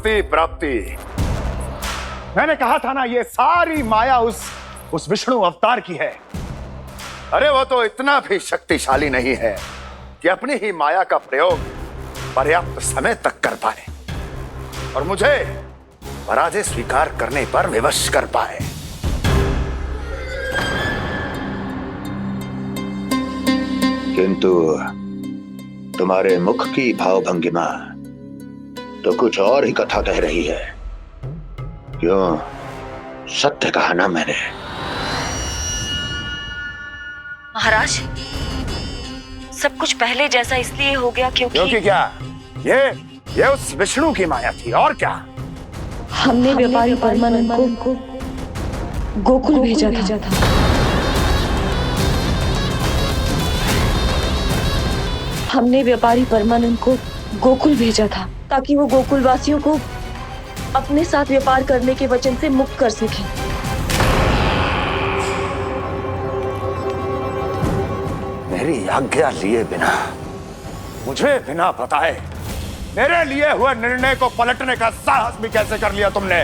प्राप्ति प्राप्ति। मैंने कहा था ना, ये सारी माया उस विष्णु अवतार की है। अरे वो तो इतना भी शक्तिशाली नहीं है कि अपनी ही माया का प्रयोग पर्याप्त समय तक कर पाए और मुझे पराजय स्वीकार करने पर विवश कर पाए। किंतु तुम्हारे मुख की भावभंगिमा तो कुछ और ही कथा कह रही है। क्यों? सत्य कहा ना मैंने। महाराज, सब कुछ पहले जैसा इसलिए हो गया क्योंकि क्या? ये उस विष्णु की माया थी और क्या? हमने व्यापारी परमानंद को गोकुल भेजा था। हमने व्यापारी परमानंद को गोकुल भेजा था ताकि वो गोकुल वासियों को अपने साथ व्यापार करने के वचन से मुक्त कर सके। मेरी आज्ञा लिए बिना, मुझे बिना बताए मेरे लिए हुए निर्णय को पलटने का साहस भी कैसे कर लिया तुमने?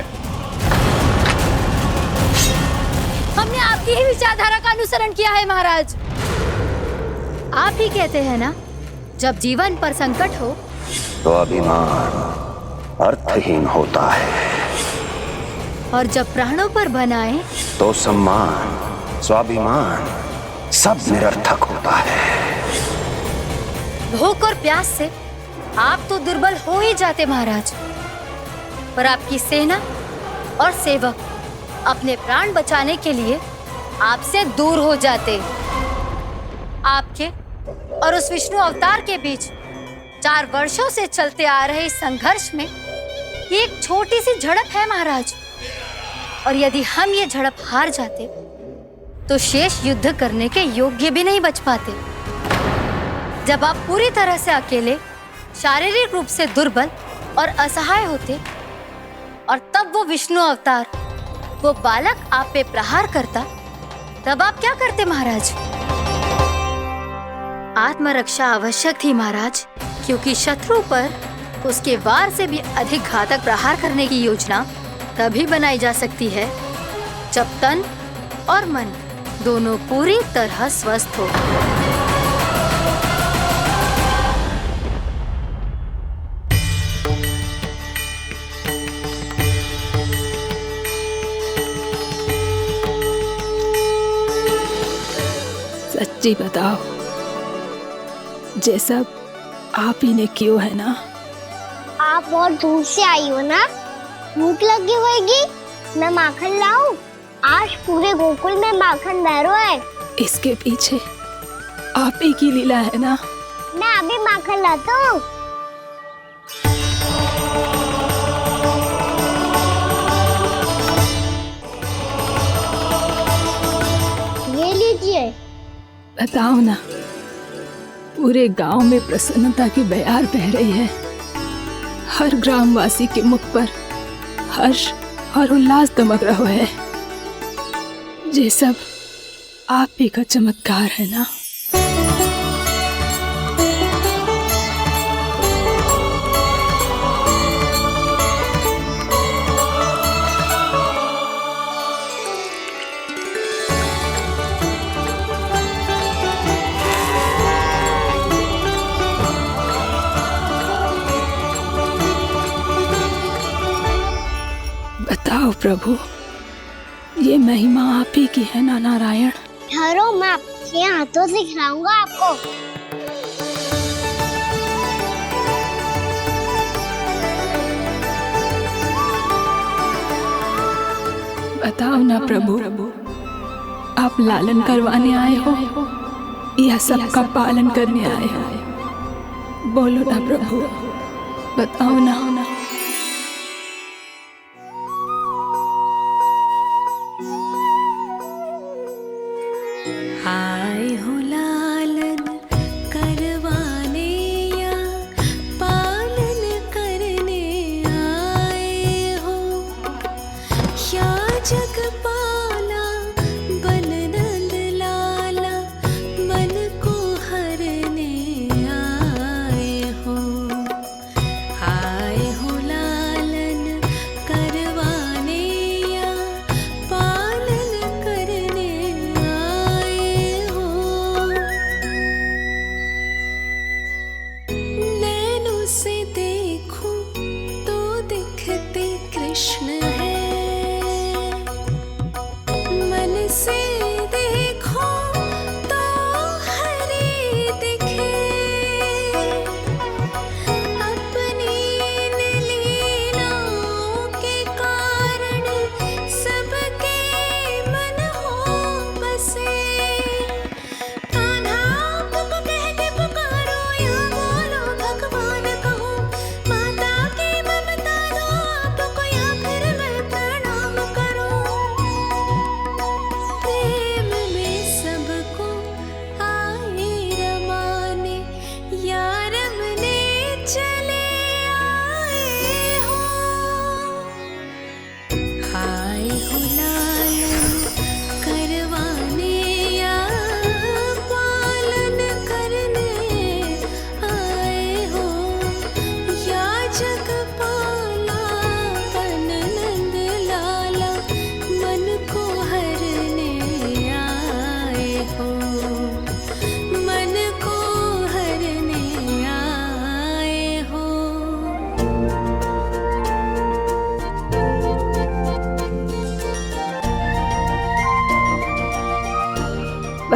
हमने आपकी ही विचारधारा का अनुसरण किया है महाराज। आप ही कहते हैं ना, जब जीवन पर संकट हो तो अभिमान अर्थहीन होता है और जब प्राणों पर बनाए तो सम्मान स्वाभिमान सब निरर्थक होता है। भूख और प्यास से आप तो दुर्बल हो ही जाते महाराज, पर आपकी सेना और सेवक अपने प्राण बचाने के लिए आपसे दूर हो जाते। आपके और उस विष्णु अवतार के बीच 4 वर्षों से चलते आ रहे इस संघर्ष में ये एक छोटी सी झड़प है महाराज, और यदि हम ये झड़प हार जाते तो शेष युद्ध करने के योग्य भी नहीं बच पाते। जब आप पूरी तरह से अकेले, शारीरिक रूप से दुर्बल और असहाय होते और तब वो विष्णु अवतार, वो बालक आप पे प्रहार करता, तब आप क्या करते महाराज? आत्मरक्षा आवश्यक थी महाराज, क्योंकि शत्रु पर उसके वार से भी अधिक घातक प्रहार करने की योजना तभी बनाई जा सकती है जब तन और मन दोनों पूरी तरह स्वस्थ हो। सच्ची बताओ, ये सब आप ही ने क्यों है ना? आप बहुत दूर से आई हो ना, भूख लगी होगी। मैं माखन लाऊं? आज पूरे गोकुल में माखन भैरो है। इसके पीछे आप ही की लीला है ना? मैं अभी माखन लाता हूँ। ये लीजिए। बताओ ना, पूरे गांव में प्रसन्नता की बयार बह रही है। हर ग्रामवासी के मुख पर हर्ष और उल्लास दमक रहा है। ये सब आप ही का चमत्कार है ना? बताओ प्रभु, ये महिमा आप ही की है ना नारायण? ठहरो, मैं आपके हाथों से खिलाऊंगा आपको। बताओ ना प्रभु, आप लालन करवाने आए हो या सबका पालन करने आए हो? बोलो ना प्रभु, बताओ ना। आए हो लालन करवाने या पालन करने आए हो, या जगपाला बन नंद लाला मन को हरने आए हो। आए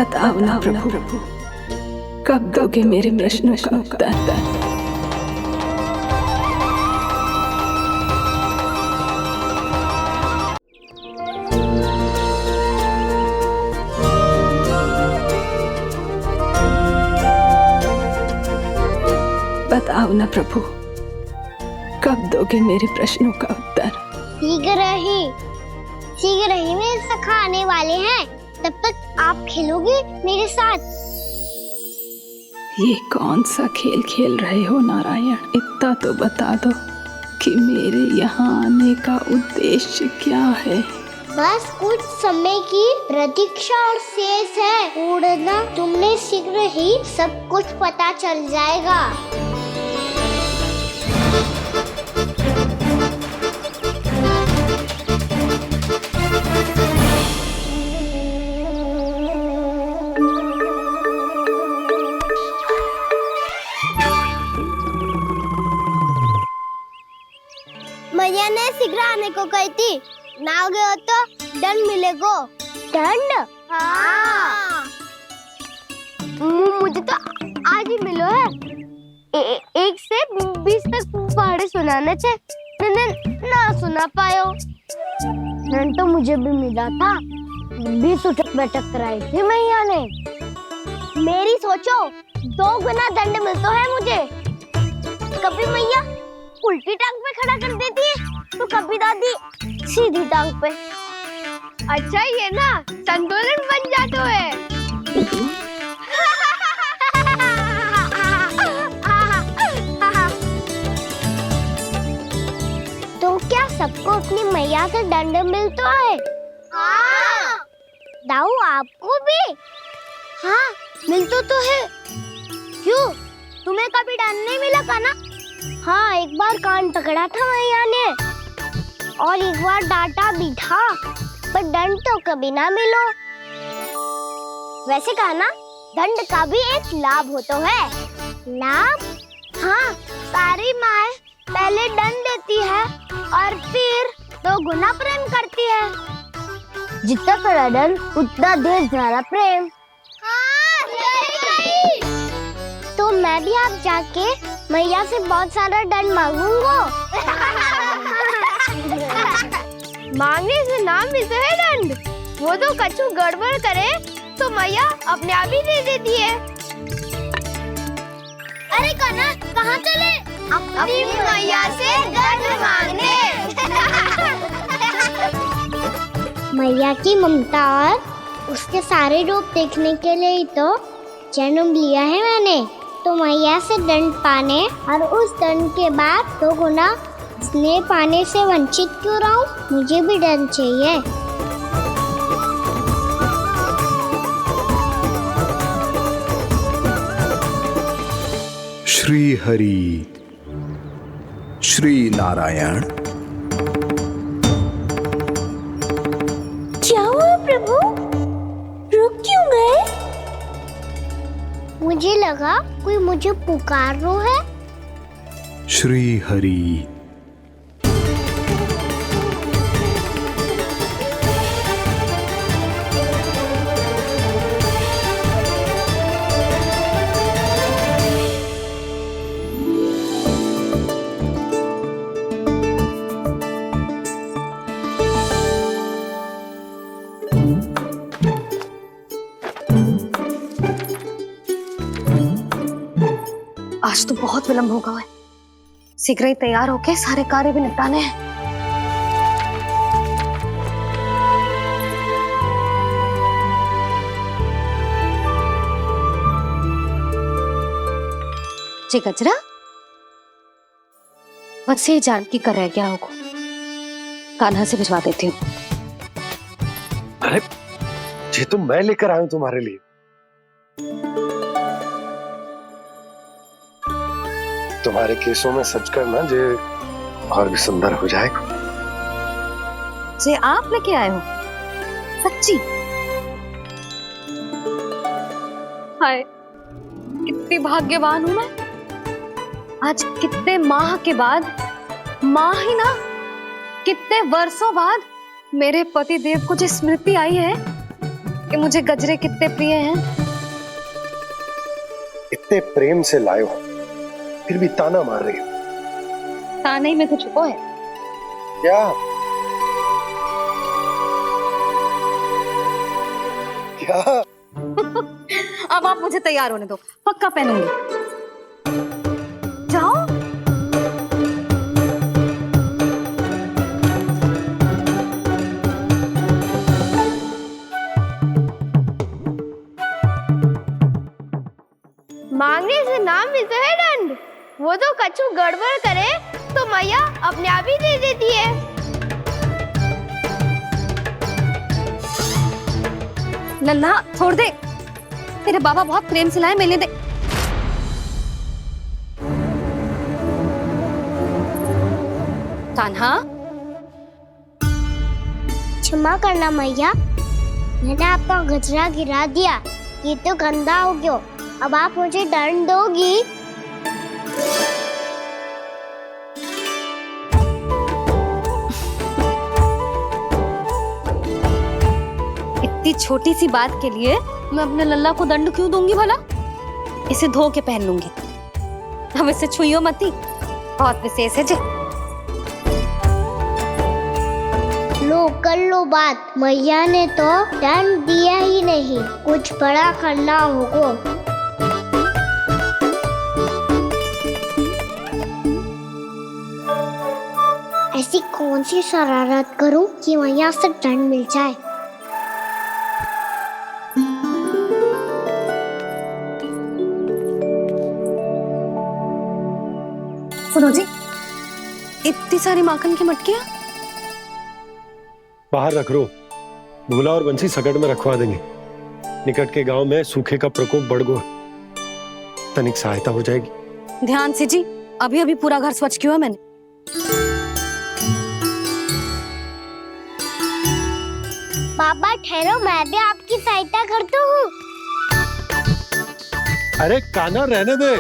बताओ ना प्रभु, कब दोगे मेरे प्रश्नों का उत्तर? बताओ ना प्रभु, कब दोगे मेरे प्रश्नों का उत्तर? शीघ्र ही मेरे सखा आने वाले हैं, तब तक आप खेलोगे मेरे साथ। ये कौन सा खेल खेल रहे हो नारायण? इतना तो बता दो कि मेरे यहाँ आने का उद्देश्य क्या है? बस कुछ समय की प्रतीक्षा और शेष है। उड़ना तुमने शीघ्र ही सब कुछ पता चल जाएगा। मैया ने शीघ्र आने को कही थी, ना आ गए हो तो दंड मिलेगा। दंड? हाँ। मुझे तो आज ही मिलो है। 1 से 20 तक पहाड़े सुनाने थे, ना सुना पायो। दंड तो मुझे भी मिला था, 20 उठक बैठक कराई थी मैया ने। मेरी सोचो, 2 गुना दंड मिलता है मुझे। कभी मैया उल्टी टांग पे खड़ा कर देती है, तो कभी दादी सीधी टांग पे। अच्छा ये ना संतुलन बन जाता है। तो क्या सबको अपनी मैया से दंड मिलता है? हाँ। दाऊ आपको भी? हाँ मिलता तो है। क्यों, तुम्हें कभी दंड नहीं मिला का ना? हाँ, एक बार कान पकड़ा था मैया ने और एक बार डांटा भी था, पर दंड तो कभी ना मिलो। वैसे कहा ना, दंड का भी एक लाभ होता है। लाभ? हाँ, सारी माँ पहले दंड देती है और फिर 2 गुना प्रेम करती है। जितना बड़ा दंड उतना ढेर सारा प्रेम। हाँ, सही। तो मैं भी आप जाके मैया से बहुत सारा दंड मांगूंगा। मांगने से ना मिलता है दंड, वो तो कछु गड़बड़ करे तो मैया अपने आप ही दे देती है। अरे कना, कहाँ चले? अपनी मैया से दंड मांगने। मैया की ममता और उसके सारे रूप देखने के लिए ही तो जन्म लिया है मैंने। तो मैया से दंड पाने और उस दंड के बाद 2 गुना स्नेह पाने से वंचित क्यों रहूं? मुझे भी दंड चाहिए। श्री हरि, श्री नारायण। क्या हुआ प्रभु? रुक क्यों गए? मुझे लगा कोई मुझे पुकार रहा है। श्री हरि। आज तो बहुत विलंब होगा है। शीघ्र ही तैयार होके सारे कार्य भी निपटाने हैं। जी गजरा, बस ये जानकी कर रह गया होगा, कान्हा से भिजवा देती हूँ। अरे ये तो मैं लेकर आया हूं तुम्हारे लिए। तुम्हारे केसों में सच करना जे और भी सुंदर हो जाएगा। जे आप लेके आए हो? सच्ची? हाय, कितनी भाग्यवान हूं मैं। आज कितने माह के बाद, माह ही ना, कितने वर्षों बाद मेरे पति देव को जो स्मृति आई है कि मुझे गजरे कितने प्रिय हैं। इतने प्रेम से लाए हो, फिर भी ताना मार रही हो। ताने ही में तो छुपो है। क्या क्या? अब आप मुझे तैयार होने दो, पक्का पहनूंगी। जाओ। मांगने से ना मिलता है दंड। वो तो कछु गड़बड़ करे तो मैया अपने आप ही दे देती है। लल्ला छोड़ दे, तेरे बाबा बहुत प्रेम से लाए, मिलने दे। कान्हा, क्षमा करना मैया, मैंने आपका गजरा गिरा दिया। ये तो गंदा हो गया। अब आप मुझे दंड दोगी? इतनी छोटी सी बात के लिए मैं अपने लल्ला को दंड क्यों दूंगी भला? इसे धो के पहन लूंगी। अब इसे छुइयो मती, बहुत विशेष है जी। लो कर लो बात, मैया ने तो दंड दिया ही नहीं, कुछ बड़ा करना होगा। ऐसी कौन सी शरारत करूं कि मैया से दंड मिल जाए? सुनो जी, इतनी सारी माखन की मटकियां बाहर रख रो, भूला और बंसी सकट में रखवा देंगे। निकट के गांव में सूखे का प्रकोप बढ़ गया, तनिक सहायता हो जाएगी। ध्यान से जी, अभी अभी पूरा घर स्वच्छ किया मैंने। पापा ठहरो, मैं भी आपकी सहायता करता हूँ। अरे कान्हा रहने दे।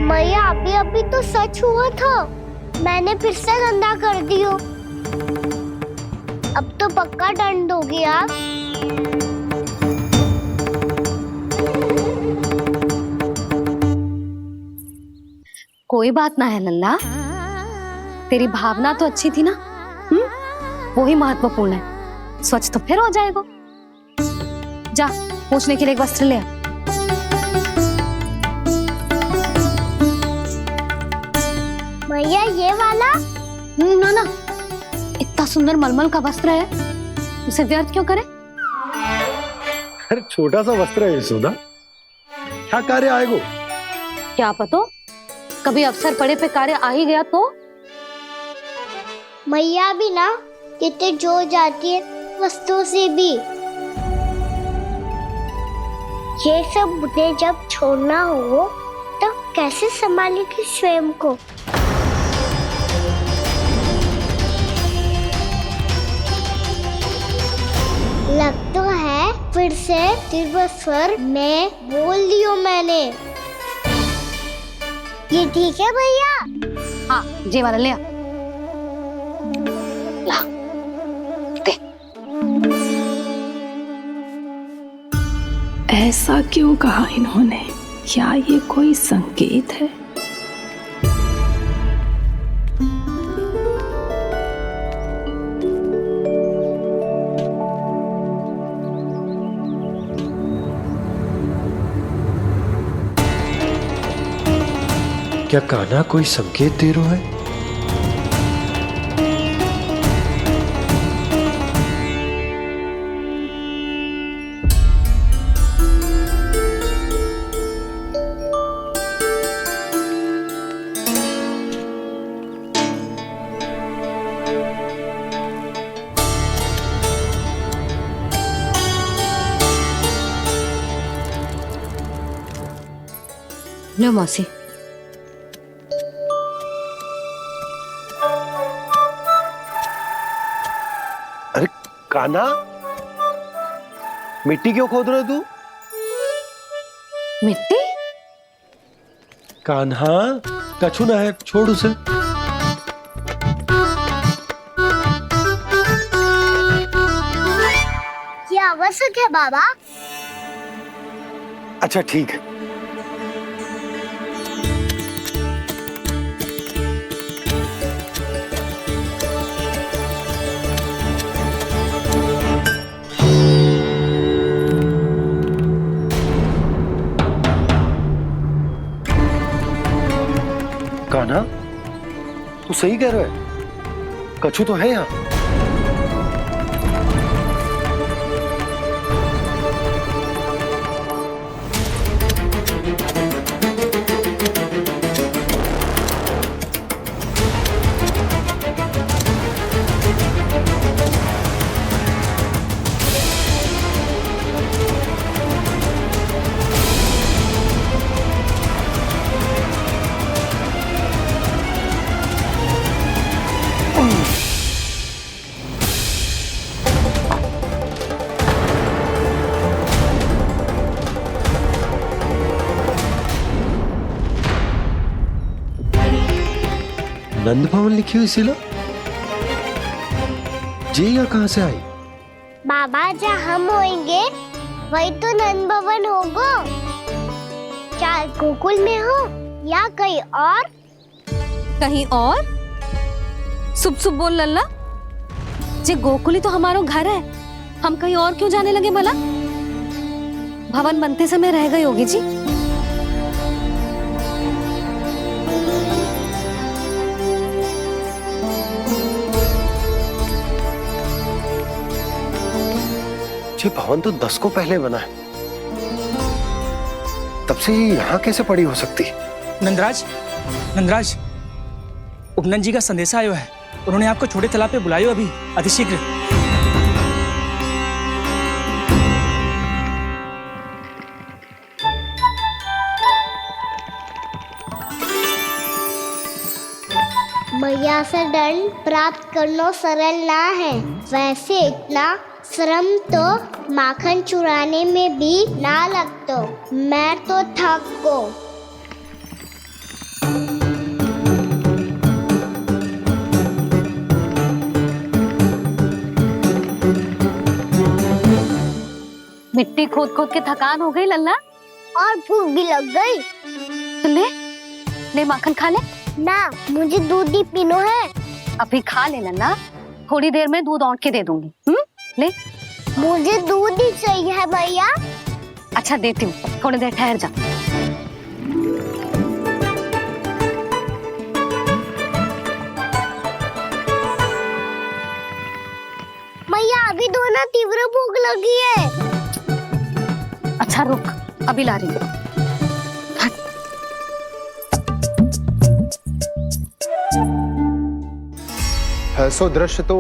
मैया अभी अभी तो सच हुआ था, मैंने फिर से गंदा कर दियो। अब तो पक्का दंड दोगे आप। कोई बात ना है लल्ला, तेरी भावना तो अच्छी थी ना, वो ही महत्वपूर्ण है। स्वच्छ तो फिर हो जाएगा। जा, पूछने के लिए एक वस्त्र ले आ। भैया ये वाला? ना ना, इतना सुंदर मलमल का वस्त्र है, उसे व्यर्थ क्यों करे? अरे छोटा सा वस्त्र है यशोदा, क्या कार्य आएगा? क्या पता, कभी अवसर पड़े पे कार्य आ ही गया तो। मैया भी ना कितने जो जाती है वस्तुओं से भी। ये सब मुझे जब छोड़ना हो तो कैसे संभालेगी स्वयं को? लग तो है फिर से तीव्र स्वर में बोल दियो मैंने। ये ठीक है भैया? हाँ, ये वाला ले आ। ला, दे। ऐसा क्यों कहा इन्होंने? क्या ये कोई संकेत है? क्या कान्हा कोई संकेत दे रहा है? लो मौसी। अरे कान्हा, मिट्टी क्यों खोद रहे हो तू? मिट्टी? कान्हा, कछु ना है, छोड़ उसे। ये आवश्यक है बाबा। अच्छा ठीक है। कान्हा, तू सही कह रहा है, कछु तो है यहाँ। नंद भवन लिखी हुई सिला जी, या कहां से आई? बाबा जहाँ हम होंगे वही तो नंद भवन होगा। चाहे गोकुल में हो या कहीं और। कहीं और? सुब सुब बोल लल्ला। जे गोकुली तो हमारा घर है, हम कहीं और क्यों जाने लगे भला? भवन बनते समय रह गई होगी जी। ये भवन तो 10 को पहले बना है, तब से ये यहाँ कैसे पड़ी हो सकती? नंदराज, नंदराज, उपनंद जी का संदेशा आयो है। उन्होंने आपको छोटे तालाब पे बुलायो अभी, अतिशीघ्र। मैया से दंड प्राप्त करना सरल ना है। वैसे इतना श्रम तो माखन चुराने में भी ना लगतो। मैं तो थक गो। मिट्टी खोद खोद के थकान हो गई लल्ला, और भूख भी लग गई। तो ले माखन खा ले। ना, मुझे दूध ही पीनो है। अभी खा ले लल्ला, थोड़ी देर में दूध औंट के दे दूंगी। ले। मुझे दूध ही चाहिए है भैया। अच्छा देती हूँ, थोड़ी देर ठहर जा। मैया अभी तो ना तीव्र भूख लगी है। अच्छा रुक, अभी ला रही हूँ। ऐसा दृश्य तो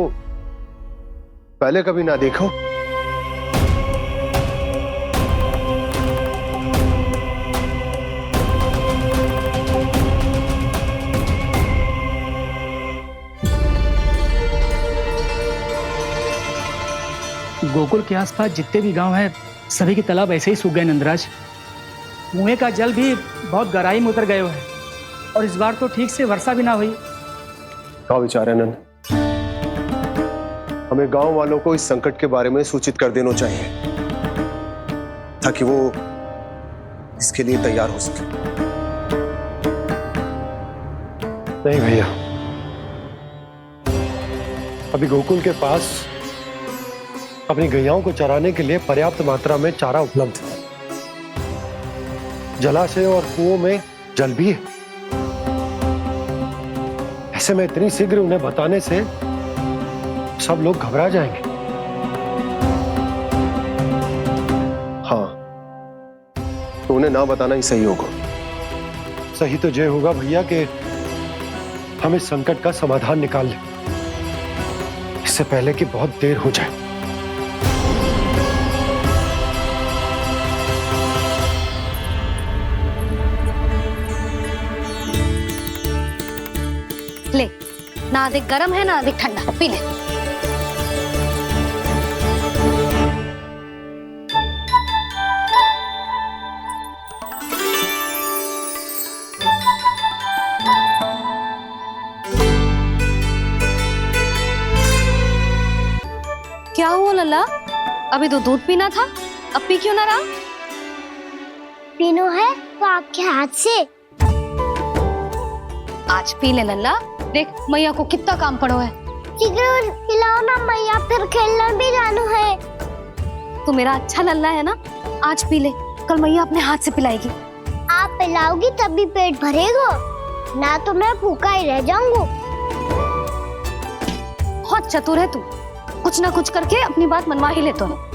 पहले कभी ना देखो। गोकुल के आसपास जितने भी गांव हैं, सभी के तालाब ऐसे ही सूख गए नंदराज। कुएं का जल भी बहुत गहराई में उतर गया है, और इस बार तो ठीक से वर्षा भी ना हुई। क्या विचार है नंद? हमें गांव वालों को इस संकट के बारे में सूचित कर देना चाहिए, ताकि वो इसके लिए तैयार हो सके। नहीं भैया, अभी गोकुल के पास अपनी गैयाओं को चराने के लिए पर्याप्त मात्रा में चारा उपलब्ध है। जलाशय और कुओं में जल भी है। ऐसे में इतनी शीघ्र उन्हें बताने से सब लोग घबरा जाएंगे। हाँ, तो उन्हें ना बताना ही सही होगा। सही तो ये होगा भैया कि हम इस संकट का समाधान निकाल लें, इससे पहले कि बहुत देर हो जाए। ना अधिक गर्म है ना अधिक ठंडा, पी ले। क्या हुआ लल्ला? अभी तो दूध पीना था, अब पी क्यों ना रहा? पीनो है तो आपके हाथ से। आज पी ले लल्ला, देख मैया को कितना काम पड़ो है। चिकन खिलाओ ना मैया, फिर खेलने भी जाना है। तू मेरा अच्छा लल्ला है ना, आज पी ले, कल मैया अपने हाथ से पिलाएगी। आप पिलाओगी तभी पेट भरेगा, ना तो मैं भूखा ही रह जाऊंगा। बहुत चतुर है तू, कुछ ना कुछ करके अपनी बात मनवा ही लेता है।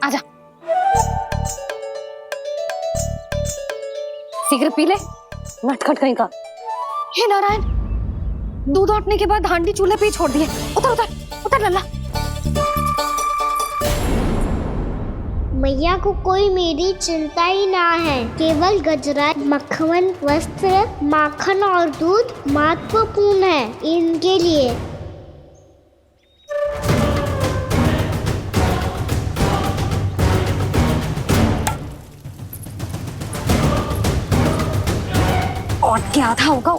आजा, शीघ्र पी ले, नटखट कहीं का। हे नारायण, दूध औटने के बाद हांडी चूल्हे पे ही छोड़ दिए। उतर उतर उतर लल्ला। मैया को कोई मेरी चिंता ही ना है, केवल गजरा, मक्खन, वस्त्र, माखन और दूध महत्वपूर्ण है इनके लिए। और क्या था होगा?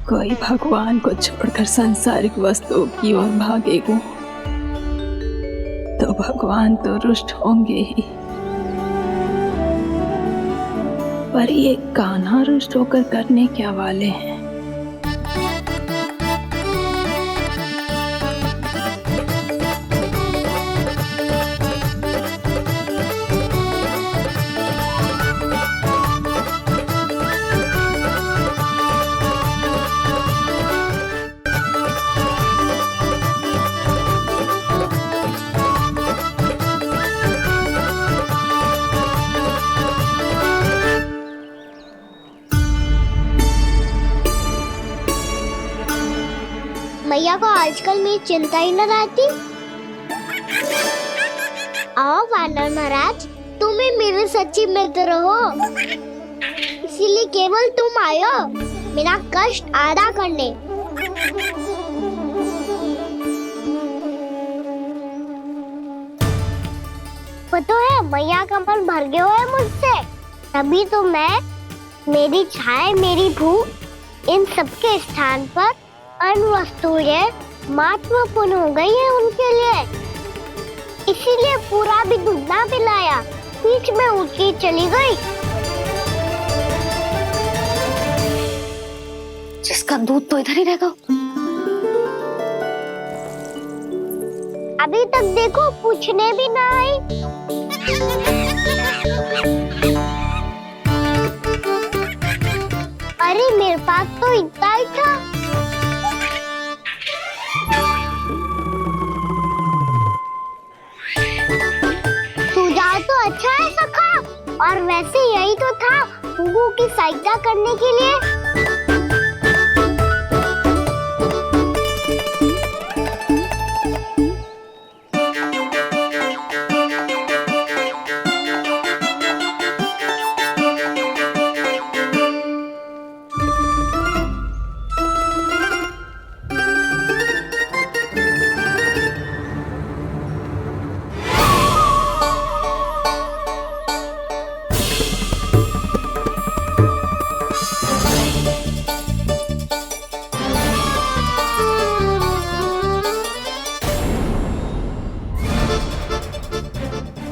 कोई भगवान को छोड़कर सांसारिक वस्तुओं की ओर भागेगा तो भगवान तो रुष्ट होंगे ही, पर ये कान्हा रुष्ट होकर करने क्या वाले हैं? मैया को आजकल मेरी चिंता ही न रहती। आओ वानर महाराज, तुम ही मेरे सच्ची मित्र हो, इसीलिए केवल तुम आयो मेरा कष्ट आधा करने। पता है मैया का मन भर गया है मुझसे, तभी तो मैं, मेरी छाया, मेरी भूख, इन सबके स्थान पर अन्य वस्तुएं महत्वपूर्ण हो गई है उनके लिए। इसीलिए पूरा भी दूध ना पिलाया, बीच में उठ के चली गई। जिसका दूध तो इधर ही रहेगा। अभी तक देखो पूछने भी ना आई। अरे मेरे पास तो इतना ही था। तो अच्छा है सखा, और वैसे यही तो था गुगु की सहायता करने के लिए।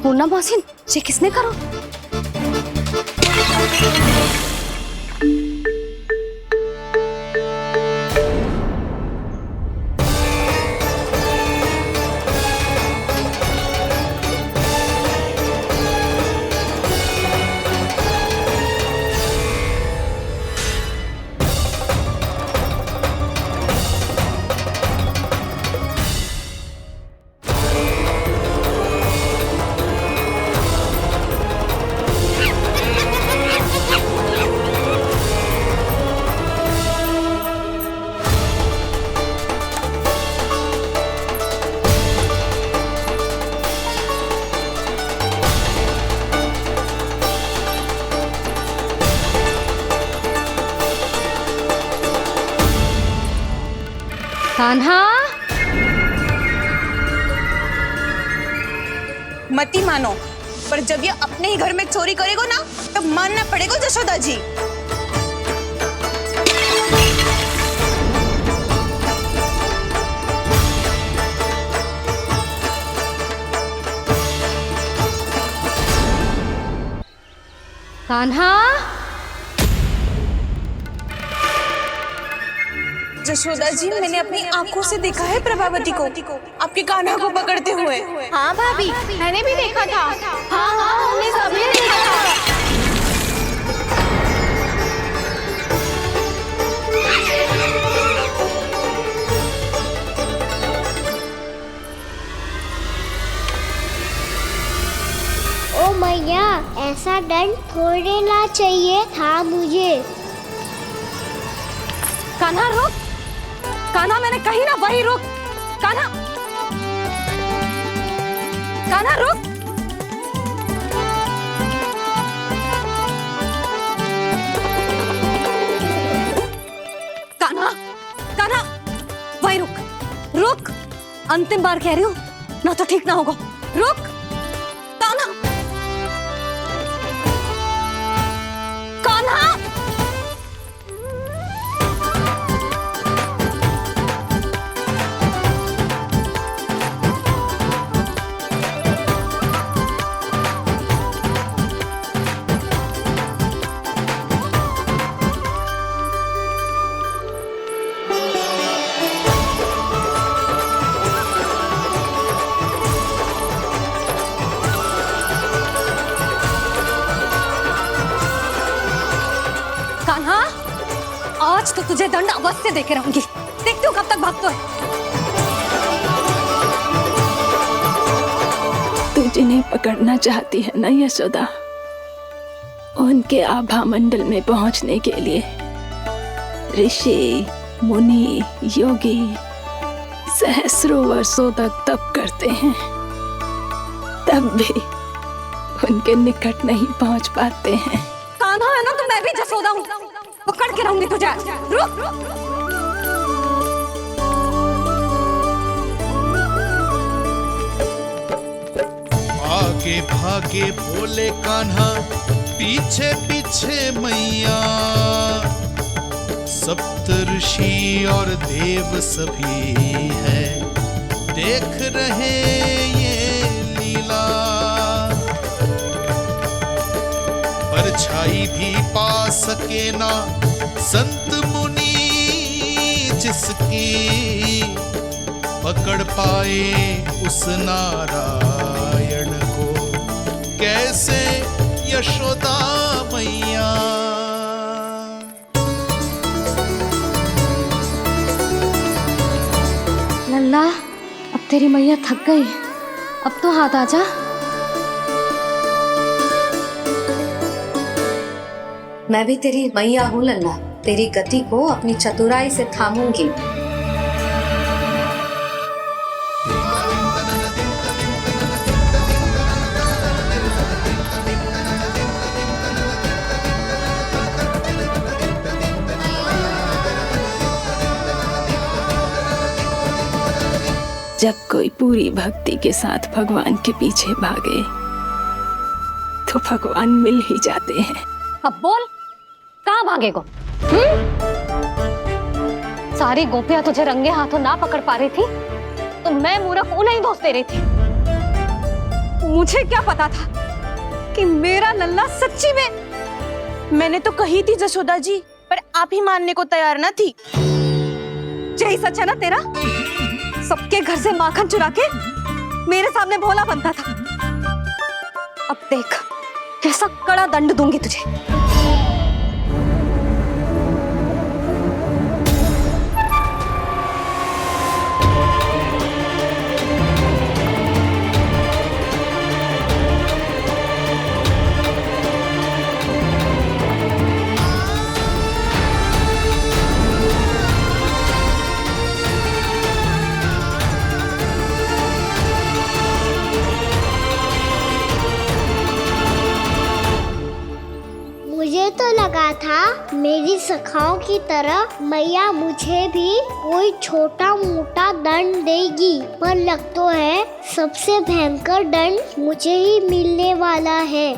पूर्णा मौसी, ये किसने करो? कान्हा, मती मानो, पर जब ये अपने ही घर में चोरी करेगा ना, तब मानना पड़ेगा जशोदा जी। कान्हा, जशोदा जी, मैंने अपनी आंखों से देखा है प्रभावती को आपके कान्हा को पकड़ते हुए। हाँ भाभी, मैंने भी देखा था। हाँ हाँ, हमने सबने देखा था। ओ मैया, ऐसा दंड थोड़े ना चाहिए था मुझे। कान्हा रुक, कान्हा मैंने कही ना वही रुक। कान्हा, कान्हा रुक। कान्हा, कान्हा वही रुक, रुक। अंतिम बार कह रही हूँ, ना तो ठीक ना होगा। रुक कान्हा, कान्हा। कान्हा, आज तो तुझे दंड अवश्य देके रहूंगी। देखती हूँ कब तक भागते है। तू जिन्हें पकड़ना चाहती है ना यशोदा, उनके आभा मंडल में पहुंचने के लिए ऋषि, मुनि, योगी सहस्रों वर्षों तक तप करते हैं, तब भी उनके निकट नहीं पहुंच पाते हैं। कान्हा है ना, तो मैं भी जसोदा हूँ, पकड़ के रहूंगी तुझे। रुक। आगे भागे बोले कान्हा, पीछे पीछे मैया, सप्तऋषि और देव सभी है, देख रहे ये लीला। परछाई भी पा सके ना संत मुनि जिसकी, पकड़ पाए उस नारायण को कैसे यशोदा मैया। लल्ला, अब तेरी मैया थक गई, अब तो हाथ आजा। मैं भी तेरी मैया हूँ लल्ला, तेरी गति को अपनी चतुराई से थामूंगी। जब कोई पूरी भक्ति के साथ भगवान के पीछे भागे तो भगवान मिल ही जाते हैं। अब बोल, कहाँ भागेगो? सारी गोपियां तुझे रंगे हाथों ना पकड़ पा रही थी, तो मैं मूर्ख उन्हें ही दोष दे रही थी। मुझे क्या पता था कि मेरा लल्ला सच्ची में। मैंने तो कही थी जसोदा जी, पर आप ही मानने को तैयार ना थी। यही सच है ना तेरा? सबके घर से माखन चुरा के मेरे सामने भोला बनता था। अब देख कैसा कड़ा दंड दूंगी तुझे। मुझे तो लगा था मेरी सखाओं की तरह मैया मुझे भी कोई छोटा मोटा दंड देगी, पर लग तो है सबसे भयंकर दंड मुझे ही मिलने वाला है।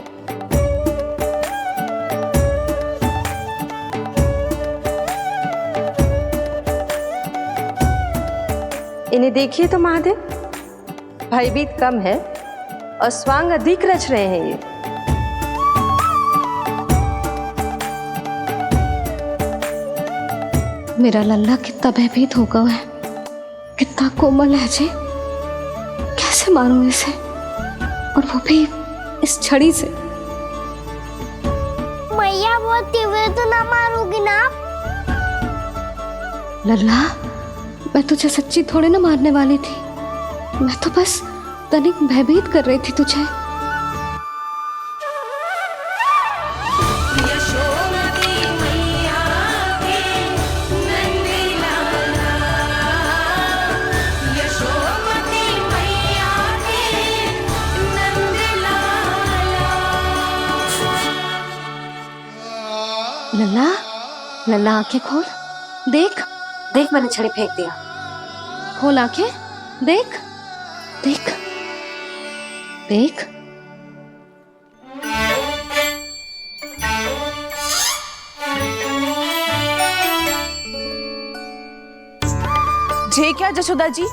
इन्हें देखिए तो महादेव, भयभीत कम है और स्वांग अधिक रच रहे हैं ये। मेरा लल्ला कितना भयभीत होगा है, कितना कोमल है जी। कैसे मारूं इसे, और वो भी इस छड़ी से। मैया बहुत तीव्र तो ना मारोगी ना? लल्ला, मैं तुझे सच्ची थोड़े ना मारने वाली थी, मैं तो बस तनिक भयभीत कर रही थी तुझे। लल्ला, लल्ला आंखें खोल, देख देख मैंने छड़ी फेंक दिया। खोल आंखें, देख देख देख। जे क्या जशोदा जी,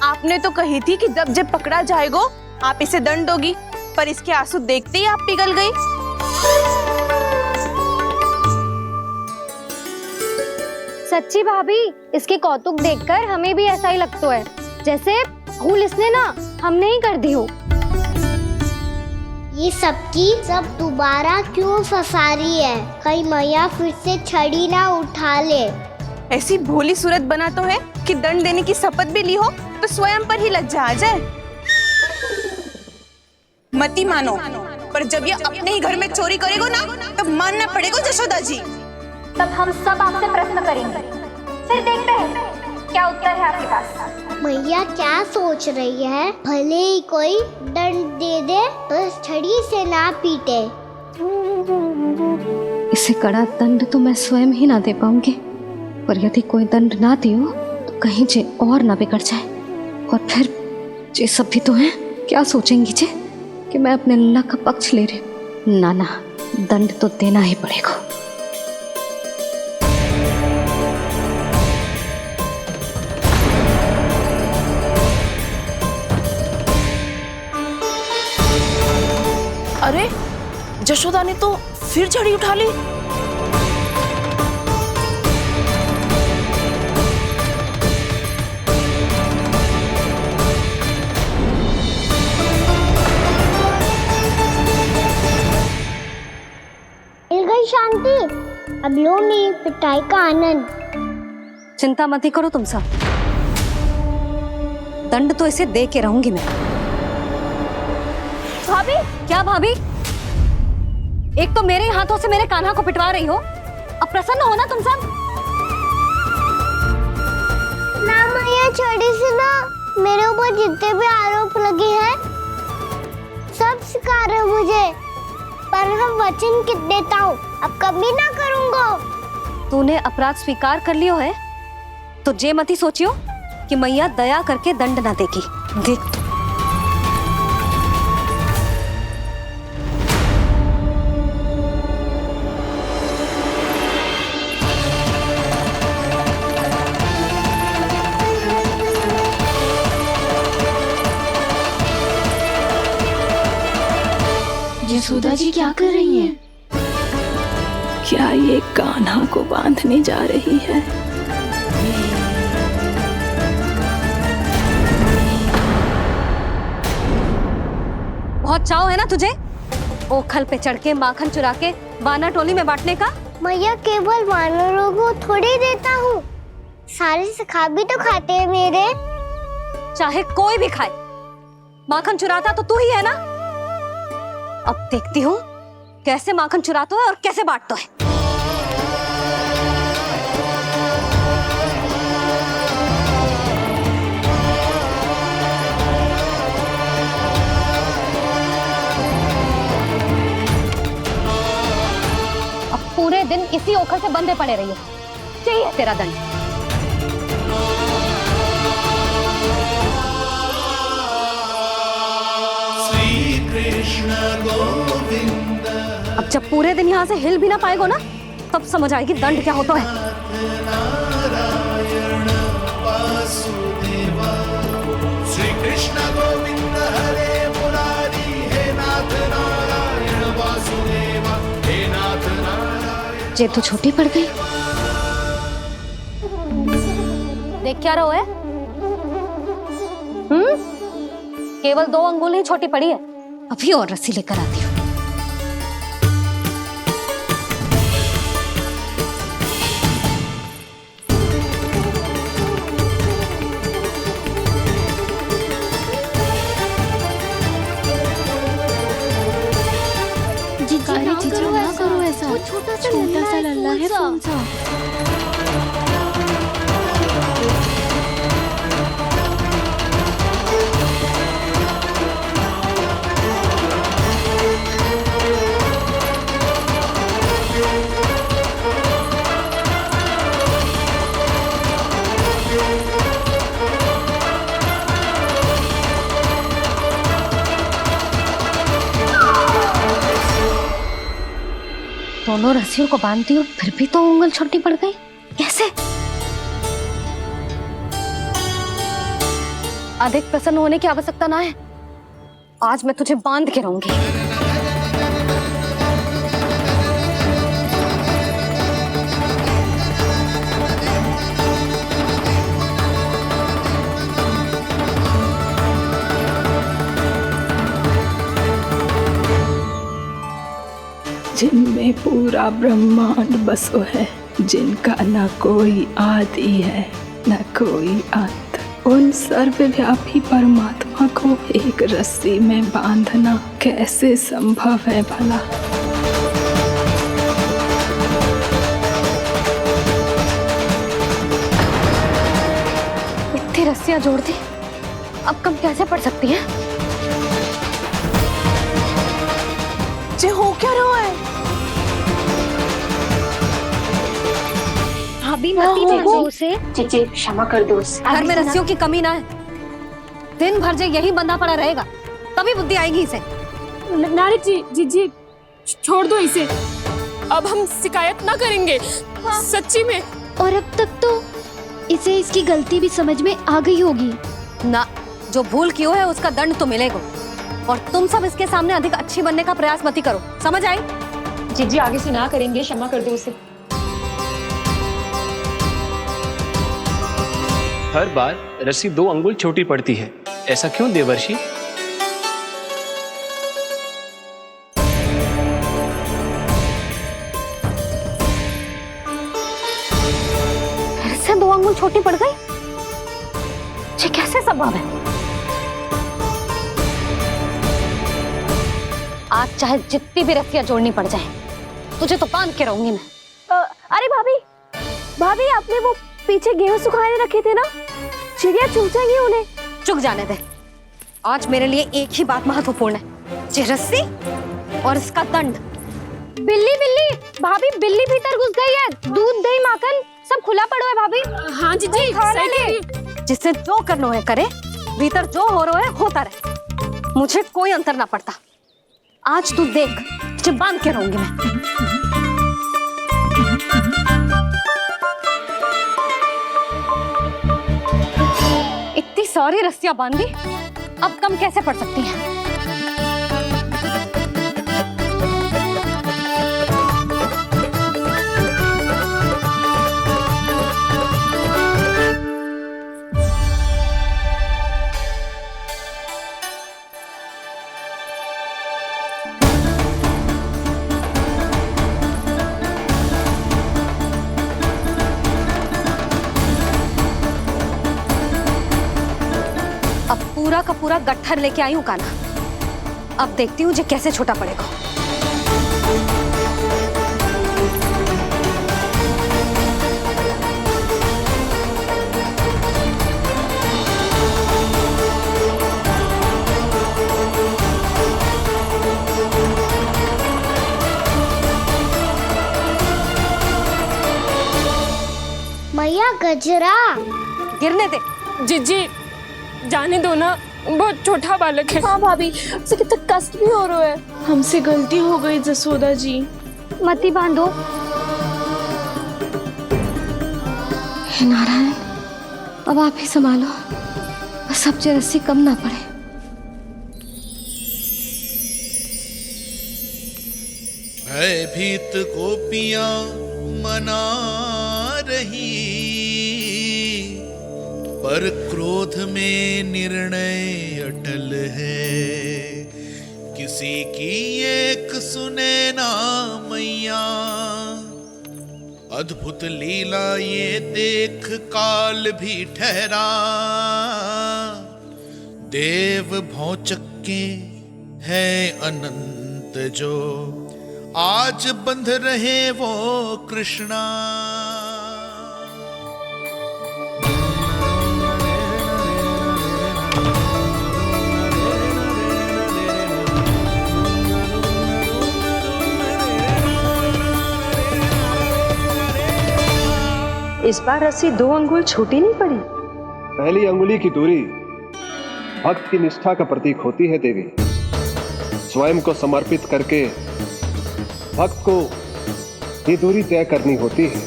आपने तो कही थी कि जब जब पकड़ा जाएगा आप इसे दंड दोगी, पर इसके आंसू देखते ही आप पिघल गई। सच्ची भाभी, इसके कौतुक देखकर हमें भी ऐसा ही लगता है जैसे भूल इसने ना हमने ही कर दी हो। ये सबकी सब दोबारा क्यों फंसा रही है? कहीं मैया फिर से छड़ी ना उठा ले। ऐसी भोली सूरत बना तो है कि दंड देने की शपथ भी ली हो तो स्वयं पर ही लज्जा आ जाए। मती मानो, पर जब ये अपने ही घर में चोरी करेगा ना तब मानना पड़ेगा जशोदा जी। तब हम सब आपसे प्रश्न करेंगे, फिर देखते हैं क्या उत्तर है आपके पास। मैया क्या सोच रही है? भले ही कोई दंड दे दे, बस छड़ी से ना पीटे। इसे कड़ा दंड तो मैं स्वयं ही ना दे पाऊंगी, पर यदि कोई दंड ना दियो तो कहीं जे और ना बिगड़ जाए, और फिर जे सब भी तो हैं, क्या सोचेंगी जे कि मैं अपने लल्ला का पक्ष ले रही। ना ना, दंड तो देना ही पड़ेगा। अरे जशोदा ने तो फिर छड़ी उठा ली। मिल गई शांति, अब लो मेरी पिटाई का आनंद। चिंता मत ही करो तुम सब, दंड तो इसे दे के रहूंगी मैं। भाभी, क्या भाभी? एक तो मेरे हाथों से मेरे कान्हा को पिटवा रही हो, अब प्रसन्न हो ना तुम सब? ना मैया, छड़ी से ना मेरे ऊपर जितने भी आरोप लगे हैं सब स्वीकार है मुझे, पर हम वचन देता हूँ अब कभी ना करूँगा। तूने अपराध स्वीकार कर लियो है तो जे मत ही सोचियो कि मैया दया करके दंड ना देगी। देख तू। यशोदा जी क्या कर रही हैं? क्या ये कान्हा को बांधने जा रही है? बहुत चाव है ना तुझे ओखल पे चढ़ के माखन चुरा के वानर टोली में बांटने का? मैया, केवल वानरों को थोड़ी देता हूँ, सारे सखा भी तो खाते हैं मेरे। चाहे कोई भी खाए, माखन चुराता तो तू ही है ना। अब देखती हूँ कैसे माखन चुराता है और कैसे बांटता है। पूरे दिन इसी ओखर से बंधे पड़े रहिए। चाहिए तेरा दंड। श्री कृष्ण गोविंद। अब जब पूरे दिन यहाँ से हिल भी ना पाएगो ना, तब समझ आएगी दंड क्या होता है। नारायण वासुदेव। श्री कृष्ण गोविंद हरे मुरारी। हे नाथ नारायण वासुदेव। हे नाथ नारायण। जे तो छोटी पड़ गई। देख क्या रहो है? केवल 2 अंगुल ही छोटी पड़ी है। अभी और रस्सी लेकर आती हूँ। करो ऐसा। छोटा सा लल्ला है कौन सा? दोनों रस्सियों को बांधती हूँ, फिर भी तो उंगल छोटी पड़ गई। कैसे? अधिक प्रसन्न होने की आवश्यकता ना है। आज मैं तुझे बांध के रहूंगी। जिनमें पूरा ब्रह्मांड बसो है, जिनका न कोई आदि है न कोई अंत, उन सर्वव्यापी परमात्मा को एक रस्सी में बांधना कैसे संभव है भला? इतनी रस्सियां जोड़ दी, अब कम कैसे पड़ सकती हैं? जे हो क्या रहा है? भाभी मत से चीची क्षमा कर दो। घर में रस्सियों की कमी ना है। दिन भर जो यही बंधा पड़ा रहेगा, तभी बुद्धि आएगी इसे। नारी जी छोड़ दो इसे। अब हम शिकायत ना करेंगे। सच्ची में। और अब तक तो इसे इसकी गलती भी समझ में आ गई होगी ना। जो भूल की है उसका दंड तो मिलेगा। और तुम सब इसके सामने अधिक अच्छी बनने का प्रयास मत ही करो। समझ आई? जीजी आगे से ना करेंगे, क्षमा कर दो उसे। हर बार रस्सी 2 अंगुल छोटी पड़ती है, ऐसा क्यों देवर्षि? फिर से 2 अंगुल छोटी पड़ गई? ये कैसे संभव है? आज चाहे जितनी भी रस्सियां जोड़नी पड़ जाए, तुझे तो बांध के रहूंगी मैं। अरे भाभी आपने वो पीछे गेहूं सुखाने रखे थे ना, चिड़िया चुग जाएंगी उन्हें। चुग जाने दे। आज मेरे लिए एक ही बात महत्वपूर्ण है, ये रस्सी और इसका दंड। बिल्ली भाभी, बिल्ली भीतर घुस गई है। दूध दही माखन सब खुला पड़ा है भाभी। हाँ जी सही कह रही। जिससे जो करना है करे, भीतर जो हो रहा है होता रहे, मुझे कोई अंतर ना पड़ता। आज तू देख, तुझे बांध के रहूंगी मैं। इतनी सारी रस्सियां बांधी, अब कम कैसे पड़ सकती हैं? पूरा का पूरा गट्ठर लेके आई हूँ कान्हा। अब देखती हूँ जे कैसे छोटा पड़ेगा। मैया कचरा गिरने दे। जीजी जाने दो ना, बहुत छोटा बालक है। हाँ भाभी, उसे कितना कष्ट भी हो रहा है। हमसे गलती हो गई जसोदा जी। मती बांधो। हे नारायण, अब आप ही संभालो, बस अब रस्सी कम ना पड़े। भयभीत गोपियां मना रही, पर क्रोध में निर्णय अटल है। किसी की एक सुने ना मैया, अद्भुत लीला ये देख काल भी ठहरा। देव भौचक्के है अनंत जो, आज बंध रहे वो कृष्णा। इस बार रस्सी 2 अंगुल छोटी नहीं पड़ी। पहली अंगुली की दूरी भक्त की निष्ठा का प्रतीक होती है देवी। स्वयं को समर्पित करके भक्त को ये दूरी तय करनी होती है।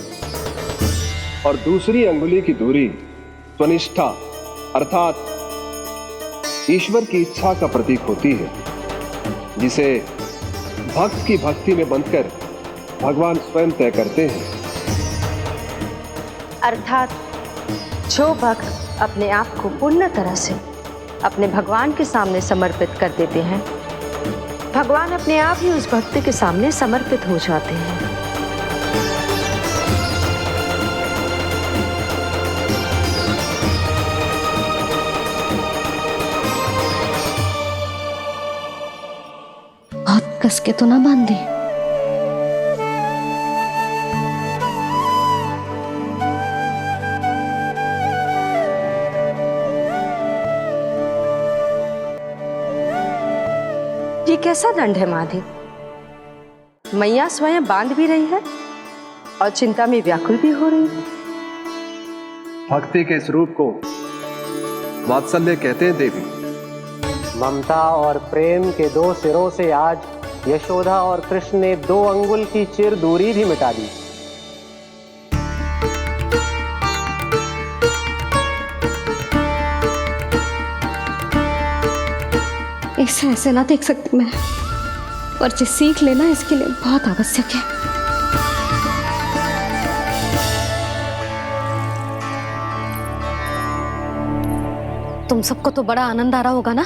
और दूसरी अंगुली की दूरी स्वनिष्ठा अर्थात ईश्वर की इच्छा का प्रतीक होती है, जिसे भक्त की भक्ति में बंधकर भगवान स्वयं तय करते हैं। अर्थात जो भक्त अपने आप को पूर्ण तरह से अपने भगवान के सामने समर्पित कर देते हैं, भगवान अपने आप ही उस भक्त के सामने समर्पित हो जाते हैं। बहुत कस के तो ना बांधे। ये कैसा दंड है माधे? मैया स्वयं बांध भी रही है और चिंता में व्याकुल भी हो रही है। भक्ति के इस रूप को वात्सल्य कहते हैं देवी। ममता और प्रेम के 2 सिरों से आज यशोदा और कृष्ण ने 2 अंगुल की चिर दूरी भी मिटा दी। ऐसे ऐसे ना देख सकती मैं, पर जो सीख लेना इसके लिए बहुत आवश्यक है। तुम सबको तो बड़ा आनंद आ रहा होगा ना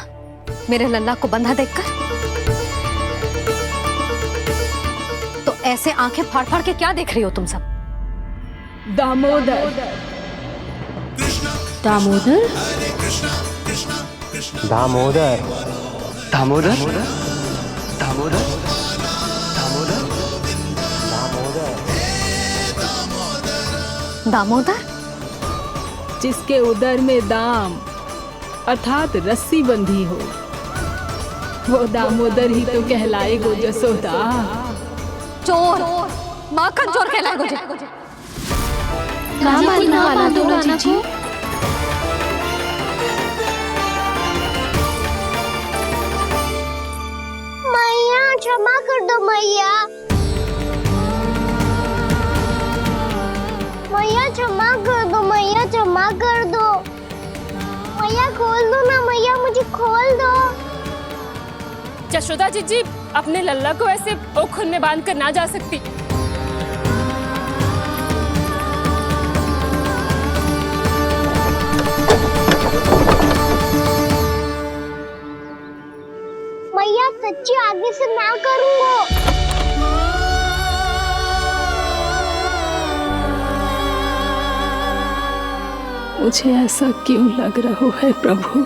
मेरे लल्ला को बंधा देखकर। तो ऐसे आंखें फाड़ फाड़ के क्या देख रही हो तुम सब? दामोदर। दामोदर? दामोदर। दामोदर? दामोदर? दामोदर? जिसके उदर में दाम अर्थात रस्सी बंधी हो, वो दामोदर ही तो कहलाएगो जसोदा। चोर, माखन चोर कहलाएगो जी। मैया क्षमा कर दो मैया। मैया क्षमा कर दो, मैया क्षमा कर दो। मैया खोल दो ना मैया, मुझे खोल दो। यशोदा जी अपने लल्ला को ऐसे ओखुन में बांध कर ना जा सकती। मैया सच्ची आगे से ना करूंगा। मुझे ऐसा क्यों लग रहा है प्रभु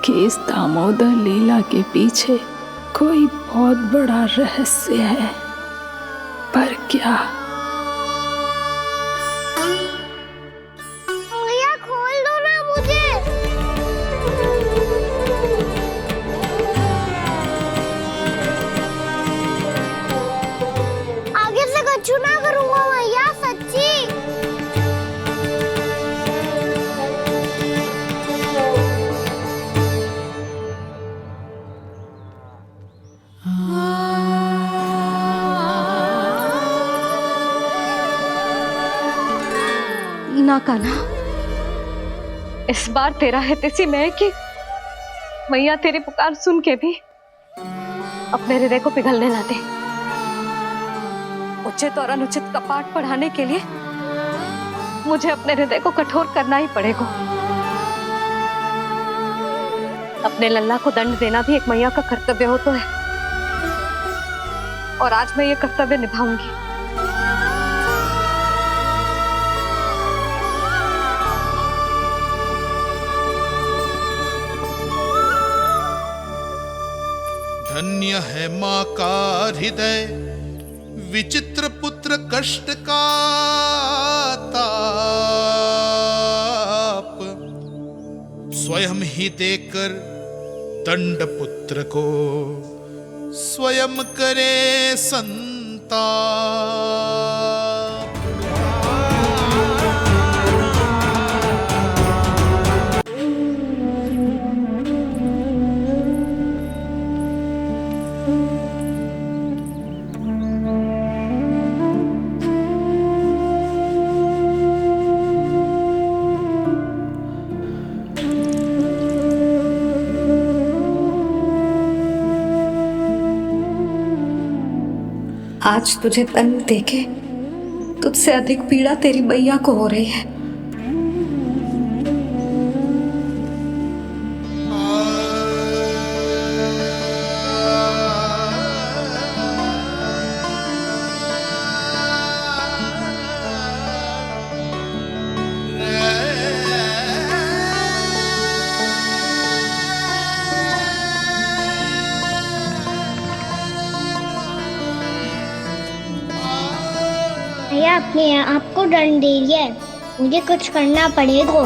कि इस दामोदर लीला के पीछे कोई बहुत बड़ा रहस्य है, पर क्या? मैया खोल दो ना मुझे। आगे से कछु ना करूंगा मैया, सच्ची। ना कान्हा, इस बार तेरा हित इसी में है कि मैया तेरी पुकार सुन के भी अपने हृदय को पिघलने ना दे। उचित और अनुचित का पाठ पढ़ाने के लिए मुझे अपने हृदय को कठोर करना ही पड़ेगा। अपने लल्ला को दंड देना भी एक मैया का कर्तव्य हो तो है, और आज मैं ये कर्तव्य निभाऊंगी। धन्य है माँ का हृदय, विचित्र पुत्र कष्ट का ताप, स्वयं ही देकर दंड पुत्र को स्वयं करे संताप। आज तुझे दंड देके तुझसे अधिक पीड़ा तेरी मैया को हो रही है। भैया अपने आप को दंड दे रही है, मुझे कुछ करना पड़ेगा।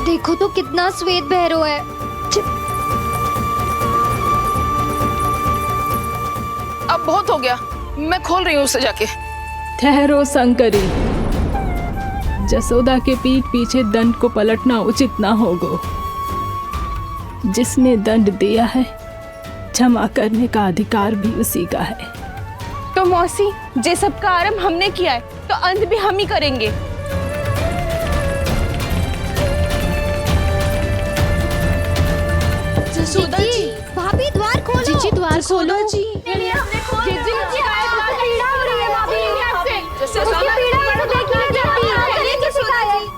देखो तो कितना श्वेत भैरव है। अब बहुत हो गया, मैं खोल रही हूँ उसे जाके। ठहरो शंकरी, जसोदा के पीठ पीछे दंड को पलटना उचित ना होगा। जिसने दंड दिया है क्षमा करने का अधिकार भी उसी का है। तो मौसी, जे सब का आरंभ हमने किया है तो अंत भी हम ही करेंगे। जसोदा जी, भाभी द्वार खोलो। जीजी द्वार खोलो। जी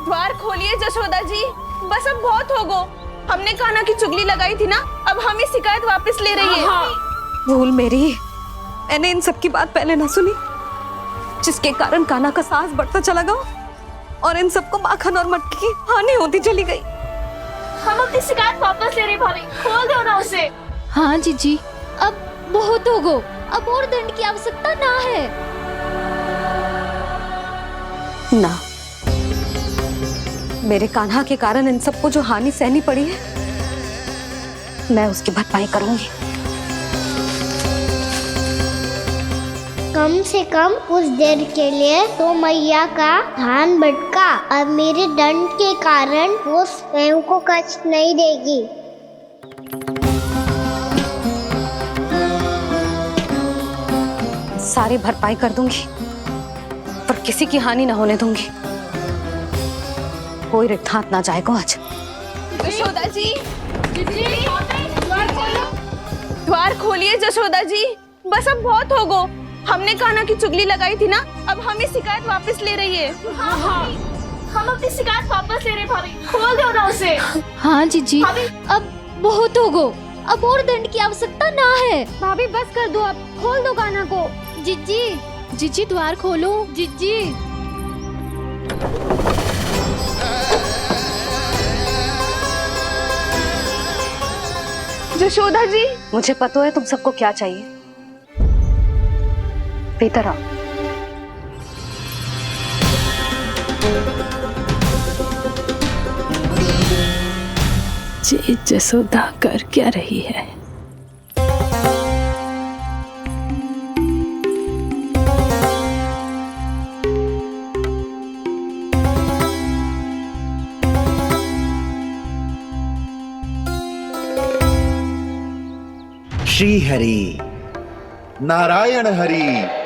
द्वार खोलिए जसोदा जी, बस अब बहुत हो गो। हमने कान्हा की चुगली लगाई थी ना, अब हम ये शिकायत वापस ले रही है। भूल मेरी, मैंने इन सब की बात पहले ना सुनी, जिसके कारण कान्हा का साहस बढ़ता चला गया और इन सबको माखन और मटकी की हानि होती चली गई। हम अपनी शिकायत वापस ले रहे भाभी, खोल दो ना उसे। हाँ जीजी, अब बहुत हो गो, अब और दंड की आवश्यकता ना है। ना, मेरे कान्हा के कारण इन सबको जो हानि सहनी पड़ी है, मैं उसकी भरपाई करूंगी। कम से कम कुछ देर के लिए तो मैया का ध्यान भटका, अब मेरे दंड के कारण वो स्वयं को कष्ट नहीं देगी। सारी भरपाई कर दूंगी, पर किसी की हानि ना होने दूंगी। कोई रिक्त हाथ ना जाएगा आज। जसोदा जी, द्वार खोलिए जसोदा जी, बस अब बहुत हो गो। हमने कान्हा की चुगली लगाई थी ना, अब हम ये शिकायत वापस ले रही है। हम अपनी शिकायत वापस ले रहे भाभी, खोल दो ना उसे। हाँ जीजी, अब बहुत हो गो, अब और दंड की आवश्यकता ना है। भाभी बस कर दो, अब खोल दो कान्हा को। जीजी, जीजी द्वार खोलो। जीजी जशोदा जी, मुझे पता है तुम सबको क्या चाहिए। भीतर आओ। जसोदा कर क्या रही है? श्री हरि, नारायण हरि।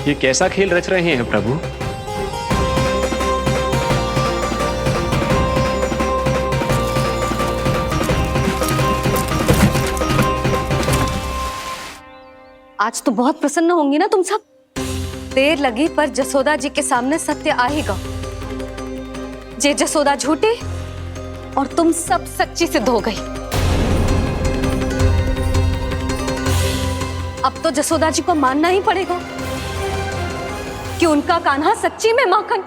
ये कैसा खेल रच रहे हैं प्रभु? आज तो बहुत प्रसन्न होंगी ना तुम सब। देर लगी पर जसोदा जी के सामने सत्य आएगा। जे जसोदा झूठी और तुम सब सच्ची सिद्ध हो गई। अब तो जसोदा जी को मानना ही पड़ेगा कि उनका कान्हा सच्ची में माखन।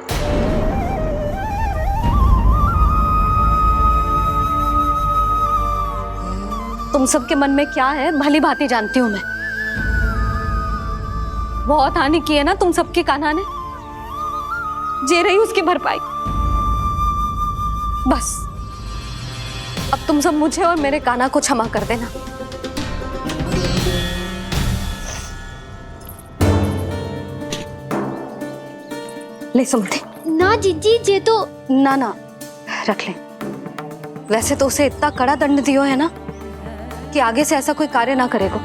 तुम सबके मन में क्या है भली भांति जानती हूं मैं। बहुत हानि की है ना तुम सबके कान्हा ने, जे रही उसकी भरपाई। बस अब तुम सब मुझे और मेरे कान्हा को क्षमा कर देना। ले सुमति। ना जीजी, जे तो ना ना रख ले। वैसे तो उसे इतना कड़ा दंड दियो है ना कि आगे से ऐसा कोई कार्य ना करेगा,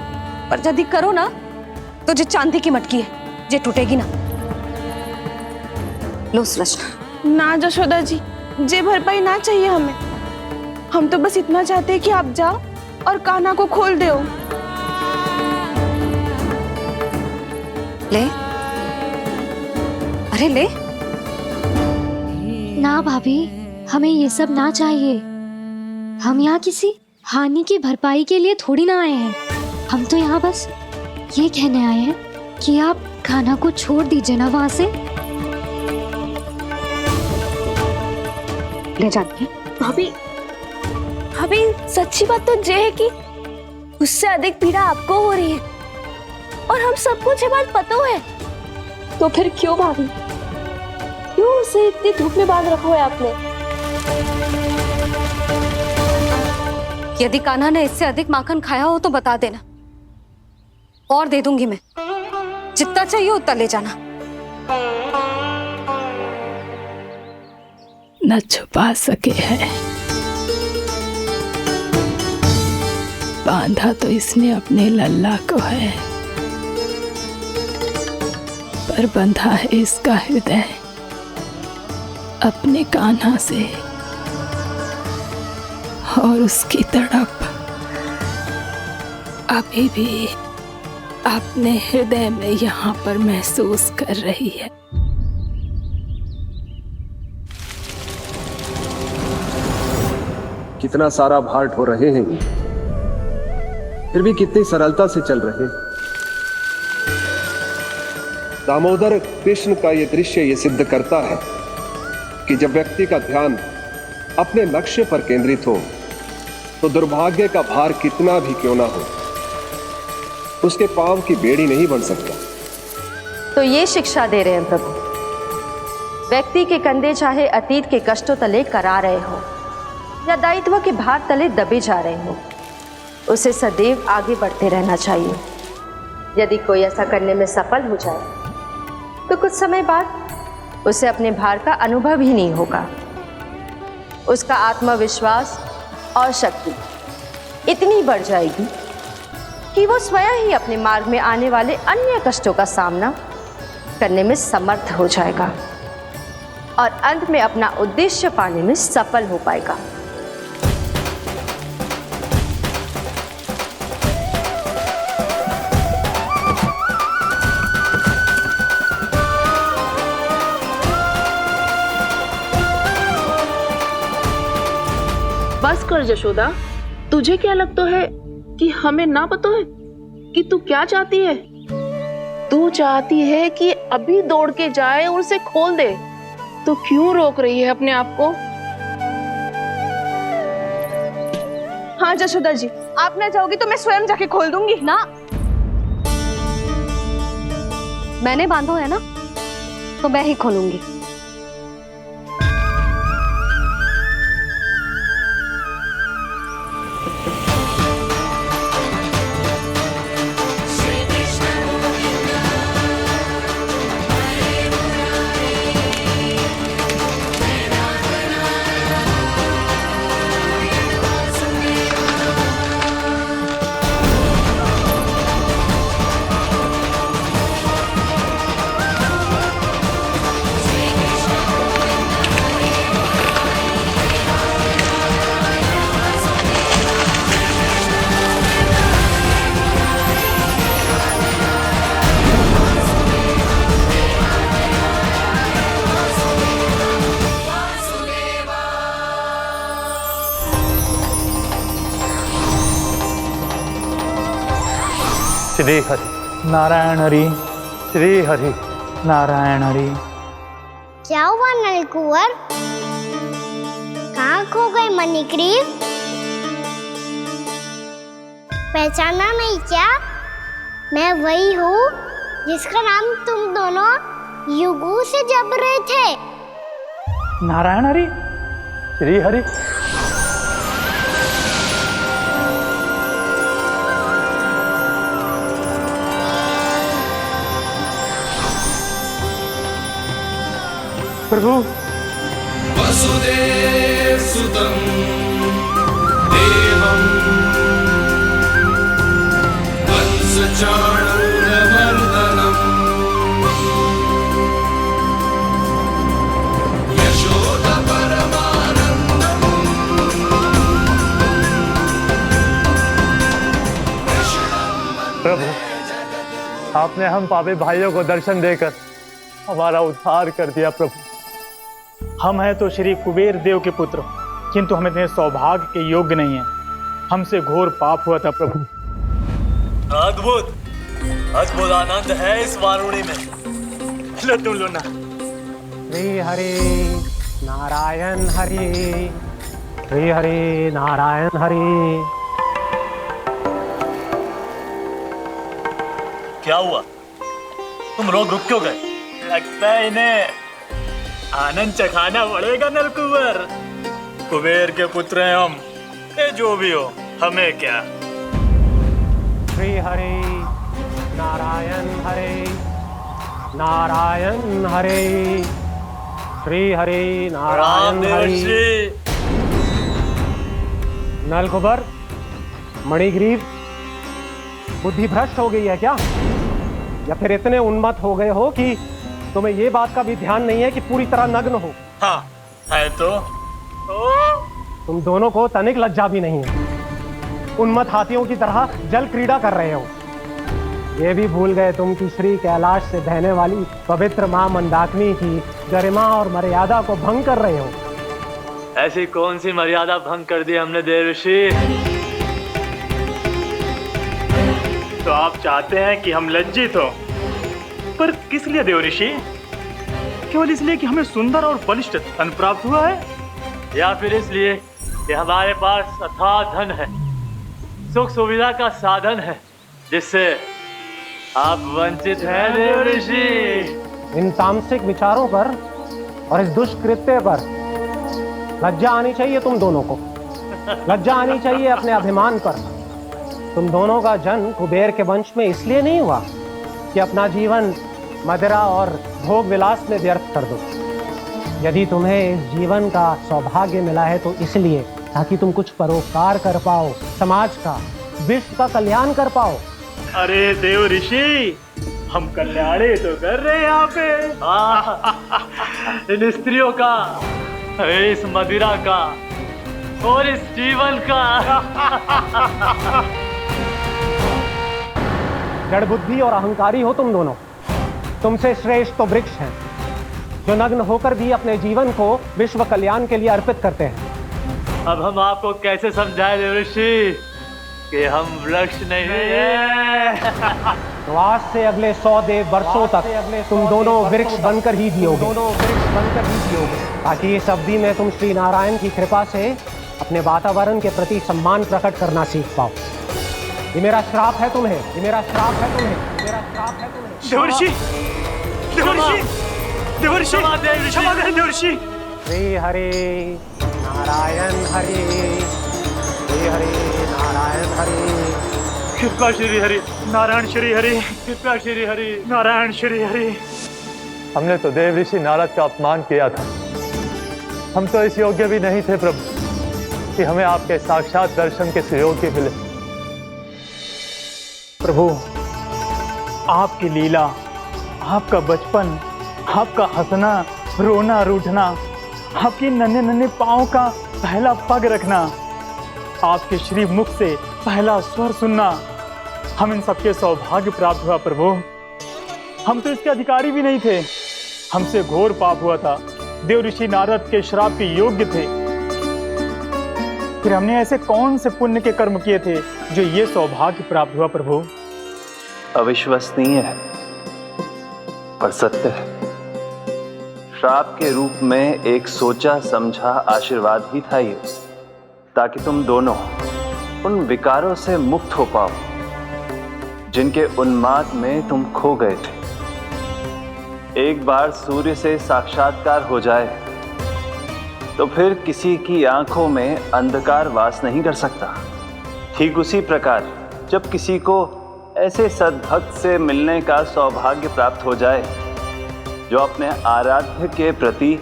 पर यदि करो ना तो जो चांदी की मटकी है जे टूटेगी ना। लो सुलक्षणा। ना जशोदा जी, जे भरपाई ना चाहिए हमें। हम तो बस इतना चाहते हैं कि आप जाओ और कान्हा को खोल दो। ले, अरे ले। ना भाभी, हमें ये सब ना चाहिए। हम यहाँ किसी हानि की भरपाई के लिए थोड़ी ना आए हैं। हम तो यहाँ बस ये कहने आए हैं कि आप कान्हा को छोड़ दीजिए ना वहां से। ले जाती भाभी, भाभी सच्ची बात तो ये है कि उससे अधिक पीड़ा आपको हो रही है और हम सबको ये बात पता है। तो फिर क्यों भाभी, क्यों उसे इतनी धूप में बांध रखा है आपने? यदि कान्हा ने इससे अधिक माखन खाया हो तो बता देना, और दे दूंगी मैं। जितना चाहिए उतना ले जाना। न छुपा सके है, बांधा तो इसने अपने लल्ला को है, पर बंधा है इसका हृदय अपने कान्हा से। और उसकी तड़प अभी भी अपने हृदय में यहाँ पर महसूस कर रही है। कितना सारा भार ढो रहे हैं, फिर भी कितनी सरलता से चल रहे हैं। दामोदर कृष्ण का यह दृश्य ये सिद्ध करता है कि जब व्यक्ति का ध्यान अपने लक्ष्य पर केंद्रित हो तो दुर्भाग्य का भार कितना भी क्यों ना हो, उसके पांव की बेड़ी नहीं बन सकता। तो ये शिक्षा दे रहे हैं प्रभु। व्यक्ति के कंधे चाहे अतीत के कष्टों तले करा रहे हो या दायित्व के भार तले दबे जा रहे हो, उसे सदैव आगे बढ़ते रहना चाहिए। यदि कोई ऐसा करने में सफल हो जाए तो कुछ समय बाद उसे अपने भार का अनुभव ही नहीं होगा। उसका आत्मविश्वास और शक्ति इतनी बढ़ जाएगी कि वो स्वयं ही अपने मार्ग में आने वाले अन्य कष्टों का सामना करने में समर्थ हो जाएगा और अंत में अपना उद्देश्य पाने में सफल हो पाएगा। बस कर जशोदा, तुझे क्या लगता है कि हमें ना पता है कि तू क्या चाहती है? तू चाहती है कि अभी दौड़ के जाए और उसे खोल दे, तो क्यों रोक रही है अपने आप को? हाँ जशोदा जी, आप ना जाओगी तो मैं स्वयं जाके खोल दूंगी। ना, मैंने बांधो है ना, सुबह ही खोलूंगी। श्री हरि नारायण हरि, श्री हरि नारायण हरि। क्या हुआ नलकुंवर? कहाँ खो गए मणिग्रीव? पहचाना नहीं क्या? मैं वही हूँ जिसका नाम तुम दोनों युगों से जप रहे थे। नारायण हरि, श्री हरि। प्रभु वसुदेव सुतं देवं वंशचाणूरमर्दनम् यशोदा परमानन्दम् प्रभु, आपने हम पापी भाइयों को दर्शन देकर हमारा उद्धार कर दिया। प्रभु, हम हैं तो श्री कुबेर देव के पुत्र, किंतु हम इतने सौभाग्य के योग्य नहीं हैं। हमसे घोर पाप हुआ था प्रभु। अद्भुत अद्भुत आनंद है इस वारुणी में। लो तुम लो ना। श्री हरि नारायण हरि, श्री हरि नारायण हरि। क्या हुआ? तुम रोग रुक क्यों गए? लगता है इन्हें आनंद चखाना पड़ेगा नलकुंवर। कुबेर के पुत्र हैं हम, ये जो भी हो हमें क्या। श्री हरि नारायण हरि, नारायण हरि, श्री हरि नारायण हरि। नलकुबर, मणिग्रीव, बुद्धि भ्रष्ट हो गई है क्या? या फिर इतने उन्मत्त हो गए हो कि तुम्हें ये बात का भी ध्यान नहीं है कि पूरी तरह नग्न हो? हाँ है तो तुम दोनों को तनिक लज्जा भी नहीं है। उन्मत्त हाथियों की तरह जल क्रीड़ा कर रहे हो। ये भी भूल गए तुम कि श्री कैलाश से बहने वाली पवित्र मां मंदाकिनी की गरिमा और मर्यादा को भंग कर रहे हो। ऐसी कौन सी मर्यादा भंग कर दी हमने देवर्षि? तो आप चाहते हैं कि हम लज्जित हो, पर किस लिए देवर्षि? केवल इसलिए कि हमें सुंदर और बलिष्ठ धन प्राप्त हुआ है, या फिर इसलिए कि हमारे पास अथाह धन है, सुख सुविधा का साधन है, जिससे आप वंचित हैं देवर्षि? इन तामसिक विचारों पर और इस दुष्कृत्य पर लज्जा आनी चाहिए तुम दोनों को। लज्जा आनी चाहिए अपने अभिमान पर। तुम दोनों का जन्म कुबेर के वंश में इसलिए नहीं हुआ कि अपना जीवन मदिरा और भोग विलास में व्यर्थ कर दो। यदि तुम्हें इस जीवन का सौभाग्य मिला है तो इसलिए ताकि तुम कुछ परोपकार कर पाओ, समाज का, विश्व का कल्याण कर पाओ। अरे देव ऋषि, हम कल्याणी तो कर रहे हैं यहाँ पे। इन स्त्रियों का, इस मदिरा का और इस जीवन का। जड़ बुद्धि और अहंकारी हो तुम दोनों। तुमसे श्रेष्ठ तो वृक्ष हैं, जो नग्न होकर भी अपने जीवन को विश्व कल्याण के लिए अर्पित करते हैं। अब हम आपको कैसे समझाएं देवर्षि कि हम वृक्ष नहीं हैं? तो आज से अगले 100 वर्षों तक तुम दोनों वृक्ष बनकर ही जियोगे, ताकि इस अवधि में तुम श्री नारायण की कृपा से अपने वातावरण के प्रति सम्मान प्रकट करना सीख पाओ। ये मेरा श्राप है तुम्हें, ये मेरा श्राप है तुम्हें, मेरा श्राप है तुम्हें। देवर्षि, देवर्षि, देवर्षि क्षमा दे देवर्षि। श्री हरि नारायण हरि, श्री हरि नारायण हरि। कृपा श्री हरि नारायण श्री हरि, कृपा श्री हरि नारायण श्री हरि। हमने तो देव ऋषि नारद का अपमान किया था। हम तो इस योग्य भी नहीं थे प्रभु कि हमें आपके साक्षात दर्शन के सुयोग्य मिले। प्रभु, आपकी लीला, आपका बचपन, आपका हंसना, रोना, रूठना, आपकी नन्हे नन्हे पाँव का पहला पग रखना, आपके श्री मुख से पहला स्वर सुनना, हम इन सबके सौभाग्य प्राप्त हुआ प्रभु। हम तो इसके अधिकारी भी नहीं थे। हमसे घोर पाप हुआ था, देव ऋषि नारद के श्राप के योग्य थे। फिर हमने ऐसे कौन से पुण्य के कर्म किए थे जो ये सौभाग्य प्राप्त हुआ प्रभु? अविश्वसनीय है पर सत्य है। श्राप के रूप में एक सोचा समझा आशीर्वाद ही था ये, ताकि तुम दोनों उन विकारों से मुक्त हो पाओ जिनके उन्माद में तुम खो गए थे। एक बार सूर्य से साक्षात्कार हो जाए तो फिर किसी की आंखों में अंधकार वास नहीं कर सकता। ठीक उसी प्रकार जब किसी को ऐसे सद्भक्त से मिलने का सौभाग्य प्राप्त हो जाए जो अपने आराध्य के प्रति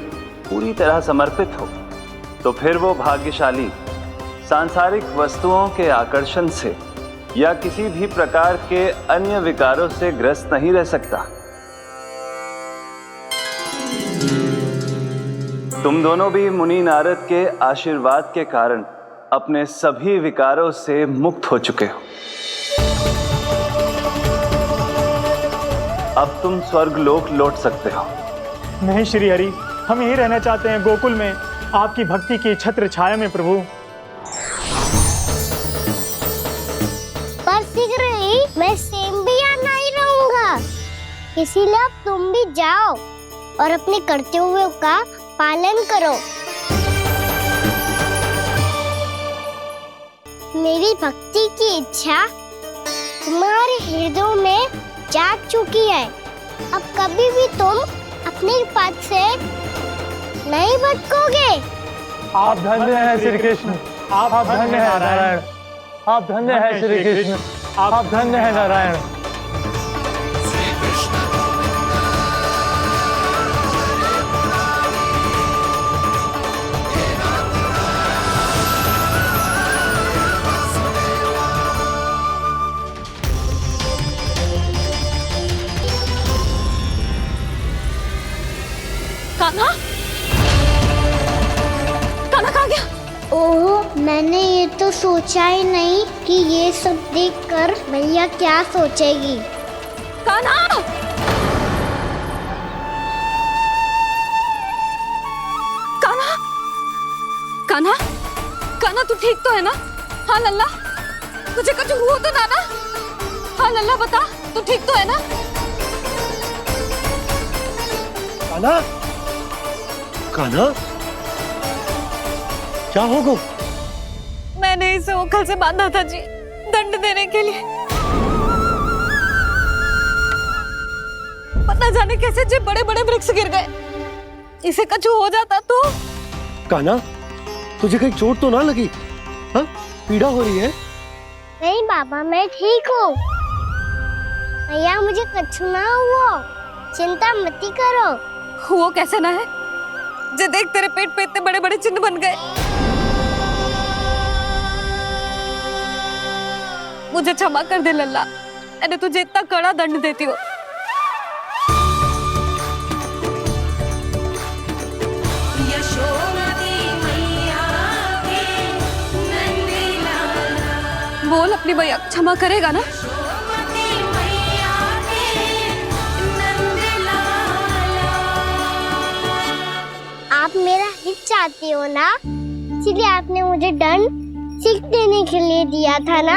पूरी तरह समर्पित हो, तो फिर वो भाग्यशाली सांसारिक वस्तुओं के आकर्षण से या किसी भी प्रकार के अन्य विकारों से ग्रस्त नहीं रह सकता। तुम दोनों भी मुनि नारद के आशीर्वाद के कारण अपने सभी विकारों से मुक्त हो चुके हो। अब तुम स्वर्गलोक लौट सकते हो। नहीं श्री हरि, हम यहीं रहना चाहते हैं, गोकुल में, आपकी भक्ति की छत्र छाया में प्रभु। पर शीघ्र ही मैं सेम्बिया नहीं रहूंगा, इसीलिए अब तुम भी जाओ और अपने कर्तव्यों का पालन करो। मेरी भक्ति की इच्छा तुम्हारे हृदय में जाग चुकी है। अब कभी भी तुम अपने पद से नहीं भटकोगे। आप धन्य हैं श्री कृष्ण, आप धन्य हैं नारायण, आप धन्य हैं श्री कृष्ण, आप धन्य हैं नारायण। कान्हा, कान्हा कहाँ गया? ओह, मैंने ये तो सोचा ही नहीं कि ये सब देखकर भैया क्या सोचेगी। कान्हा! कान्हा! कान्हा! कान्हा तू ठीक तो है ना? हाँ लल्ला, तुझे कुछ हुआ तो ना? हाँ लल्ला बता, तू ठीक तो है ना? कान्हा, कान्हा, क्या होगा? मैंने इसे ओखल से बांधा था जी, दंड देने के लिए। पता जाने कैसे जो बड़े बड़े वृक्ष गिर गए। इसे कुछ हो जाता तो? कान्हा, तुझे कहीं चोट तो ना लगी? हाँ, पीड़ा हो रही है? नहीं बाबा, मैं ठीक हूँ। भैया मुझे कुछ ना हुआ, चिंता मत करो। वो कैसे ना है? जे देख तेरे पेट पे इतने बड़े बड़े चिन्ह बन गए। मुझे क्षमा कर दे लल्ला, मैंने तुझे इतना कड़ा दंड देती हूँ। बोल अपनी भैया क्षमा करेगा ना? आप मेरा हित चाहते हो ना, इसलिए आपने मुझे दंड सीख देने के लिए दिया था ना।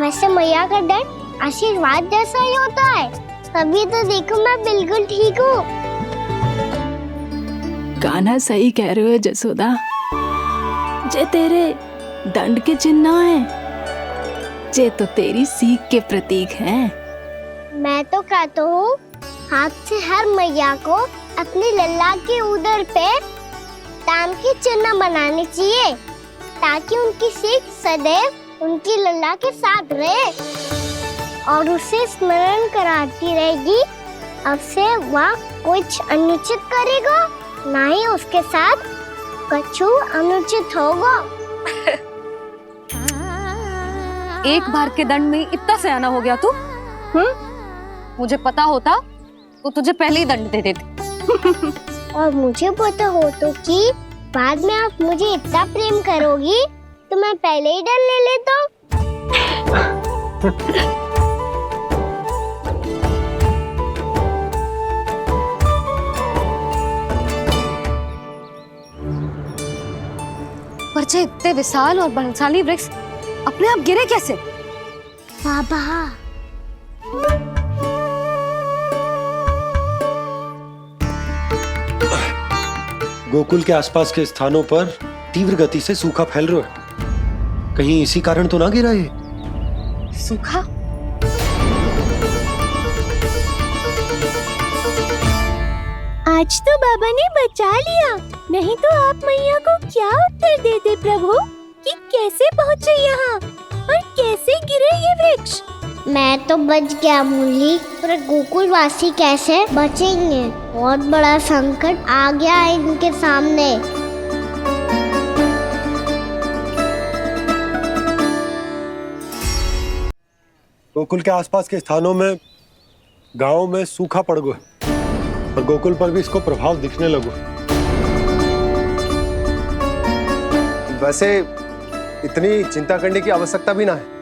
वैसे मैया का दंड आशीर्वाद जैसा ही होता है, तभी तो देखो मैं बिल्कुल ठीक हूँ। कान्हा सही कह रहे हो जसोदा, जे तेरे दंड के चिन्ह है, जे तो तेरी सीख के प्रतीक हैं। मैं तो कहता हूँ, हाथ से हर मैया को अपनी लल्ला के उदर पे ताम की चिन्ह बनानी चाहिए ताकि उनकी सीख सदैव उनकी लल्ला के साथ रहे और उसे स्मरण कराती रहेगी। अब से वह कुछ अनुचित करेगा, ना ही उसके साथ कछु अनुचित होगा। एक बार के दंड में इतना सयाना हो गया तू? मुझे पता होता तो तुझे पहले ही दंड दे देती। और मुझे पता हो तो कि बाद में आप मुझे इतना प्रेम करोगी तो मैं पहले ही दंड ले लेता हूँ। पर जे इतने विशाल और बलशाली वृक्ष अपने आप गिरे कैसे? बाबा गोकुल के आसपास के स्थानों पर तीव्र गति से सूखा फैल रहा है। कहीं इसी कारण तो ना गिरा ये? सूखा? आज तो बाबा ने बचा लिया, नहीं तो आप मैया को क्या उत्तर देते प्रभु कि कैसे पहुँचे यहाँ और कैसे गिरे ये वृक्ष? मैं तो बच गया मूली, पर गोकुलवासी कैसे बचेंगे? बहुत बड़ा संकट आ गया है इनके सामने। गोकुल के आसपास के स्थानों में गांवों में सूखा पड़ गया और गोकुल पर भी इसको प्रभाव दिखने लगा। वैसे इतनी चिंता करने की आवश्यकता भी ना है।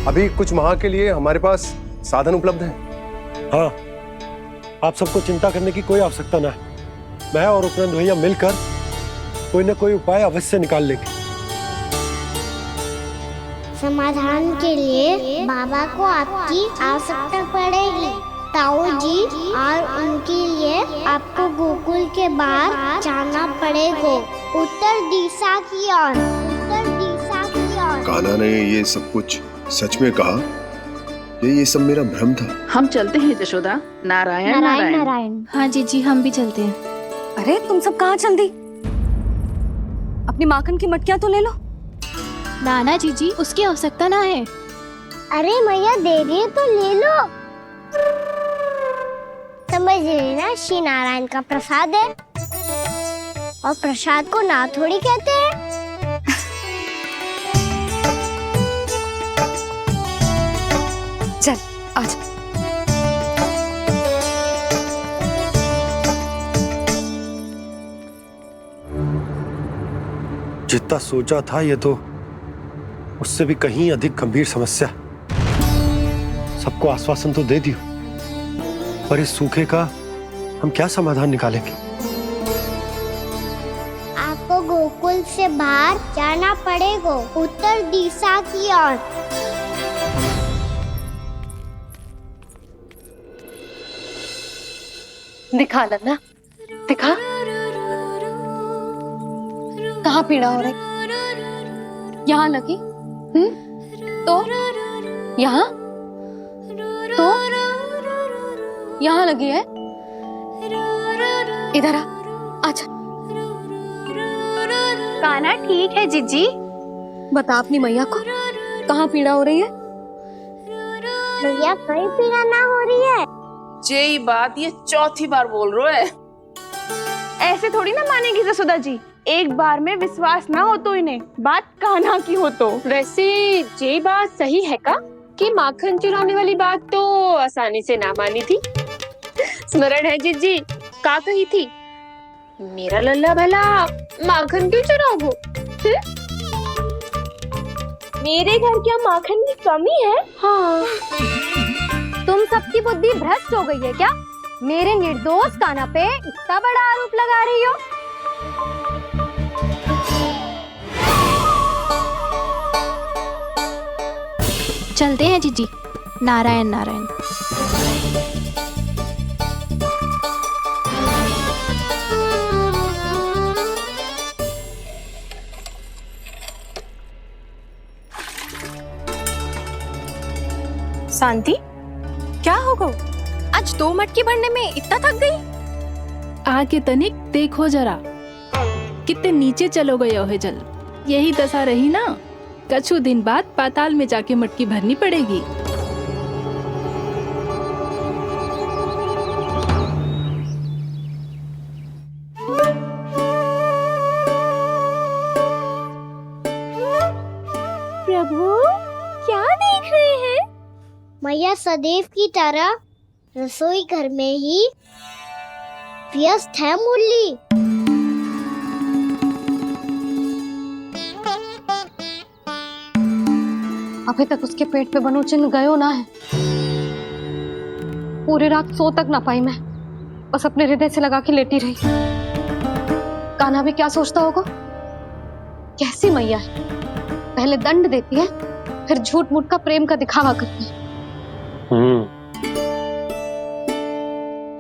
अभी कुछ माह के लिए हमारे पास साधन उपलब्ध है। हाँ, आप सबको चिंता करने की कोई आवश्यकता ना है। मैं और उपनंद भैया मिलकर कोई ना कोई उपाय अवश्य निकाल लेंगे। समाधान के लिए बाबा को आपकी आवश्यकता पड़ेगी। ताऊ जी और उनके लिए आपको गोकुल के बाहर जाना पड़ेगा, उत्तर दिशा की ओर। उत्तर दिशा की ओर। कान्हा ने ये सब कुछ सच में कहा? ये सब मेरा भ्रम था। हम चलते हैं जशोदा। नारायण नारायण नारायण। हाँ जीजी, हम भी चलते हैं। अरे तुम सब कहाँ चल दी? अपनी माखन की मटकियाँ तो ले लो। नाना जीजी, उसकी आवश्यकता ना है। अरे मैया दे रही है तो ले लो। समझ लेना, श्री नारायण का प्रसाद है और प्रसाद को ना थोड़ी कहते हैं। चल आजा। जितना सोचा था ये तो उससे भी कहीं अधिक गंभीर समस्या। सबको आश्वासन तो दे दियो, पर इस सूखे का हम क्या समाधान निकालेंगे? आपको गोकुल से बाहर जाना पड़ेगा, उत्तर दिशा की ओर। दिखा लल्ला, दिखा। कहाँ पीड़ा हो रही? यहाँ लगी? तो यहाँ? तो यहाँ लगी है? इधर आ, आजा। कान्हा ठीक है जीजी। बता अपनी मैया को कहाँ पीड़ा हो रही है? भैया कोई पीड़ा ना हो रही है। ये बात ये चौथी बार बोल रहे है। ऐसे थोड़ी ना मानेगी जसोदा जी। एक बार में विश्वास ना हो तो इन्हें, बात कान्हा की हो तो। वैसे ये बात सही है का कि माखन चुराने वाली बात तो आसानी से ना मानी थी। स्मरण है जीजी, का कही थी? मेरा लल्ला भला माखन क्यों चुराओगो? मेरे घर क्या माखन की कमी है? हाँ। तुम सबकी बुद्धि भ्रष्ट हो गई है क्या? मेरे निर्दोष कान्हा पे इतना बड़ा आरोप लगा रही हो? चलते हैं जीजी। नारायण नारायण। शांति, क्या हो गो? आज 2 मटकी भरने में इतना थक गई? आके तनिक देखो जरा, कितने नीचे चलो गए हो जल। यही दशा रही ना, कछु दिन बाद पाताल में जाके मटकी भरनी पड़ेगी। प्रभु क्या देख रहे हैं? मैया सदैव की तरह रसोई घर में ही व्यस्त है मुरली। अभी तक उसके पेट पे बनो चिन्ह गयो ना है। पूरी रात सो तक ना पाई मैं, बस अपने हृदय से लगा के लेटी रही। कान्हा भी क्या सोचता होगा, कैसी मैया है, पहले दंड देती है फिर झूठ मूठ का प्रेम का दिखावा करती है।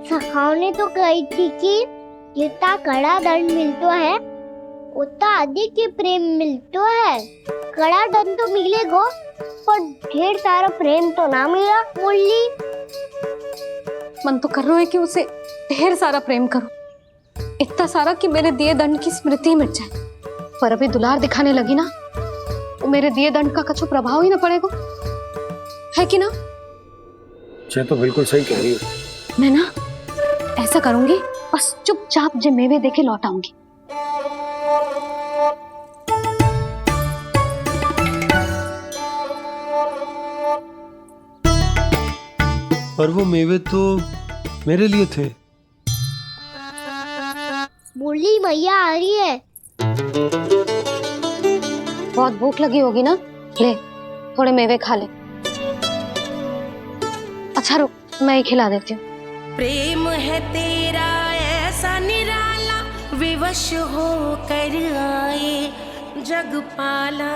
सखाओ ने तो कही थी कि जितना कड़ा दंड मिलता है उतना अधिक के प्रेम मिलता है। कड़ा दंड तो मिलेगा पर ढेर सारा प्रेम तो ना मिला मुरली। मन तो कर रहा है कि उसे ढेर सारा प्रेम करो, इतना सारा कि मेरे दिए दंड की स्मृति मिट जाए। पर अभी दुलार दिखाने लगी ना, तो मेरे दिए दंड का कछु प्रभाव ही ना पड़ेगा, है कि ना? ये तो बिल्कुल सही कह रही हो। मैं ना ऐसा करूंगी, बस चुपचाप जे मेवे देके लौट आऊंगी। पर वो मेवे तो मेरे लिए थे। मुरली मैया आ रही है। बहुत भूख लगी होगी ना, ले थोड़े मेवे खा ले। अच्छा रुक, मैं ही खिला देती हूँ। प्रेम है तेरा ऐसा निराला, विवश हो कर आए जग पाला।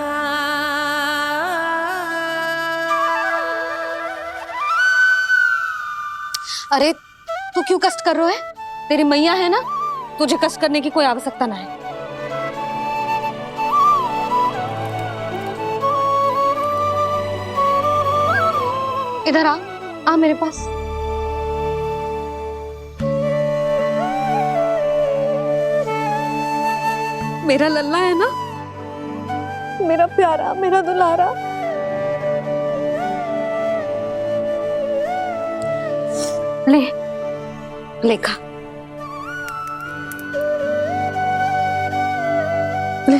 अरे तू क्यों कष्ट कर रहा है? तेरी मैया है ना, तुझे कष्ट करने की कोई आवश्यकता ना है। इधर आ मेरे पास। मेरा लल्ला है ना, मेरा प्यारा, मेरा दुलारा। ले खा, ले।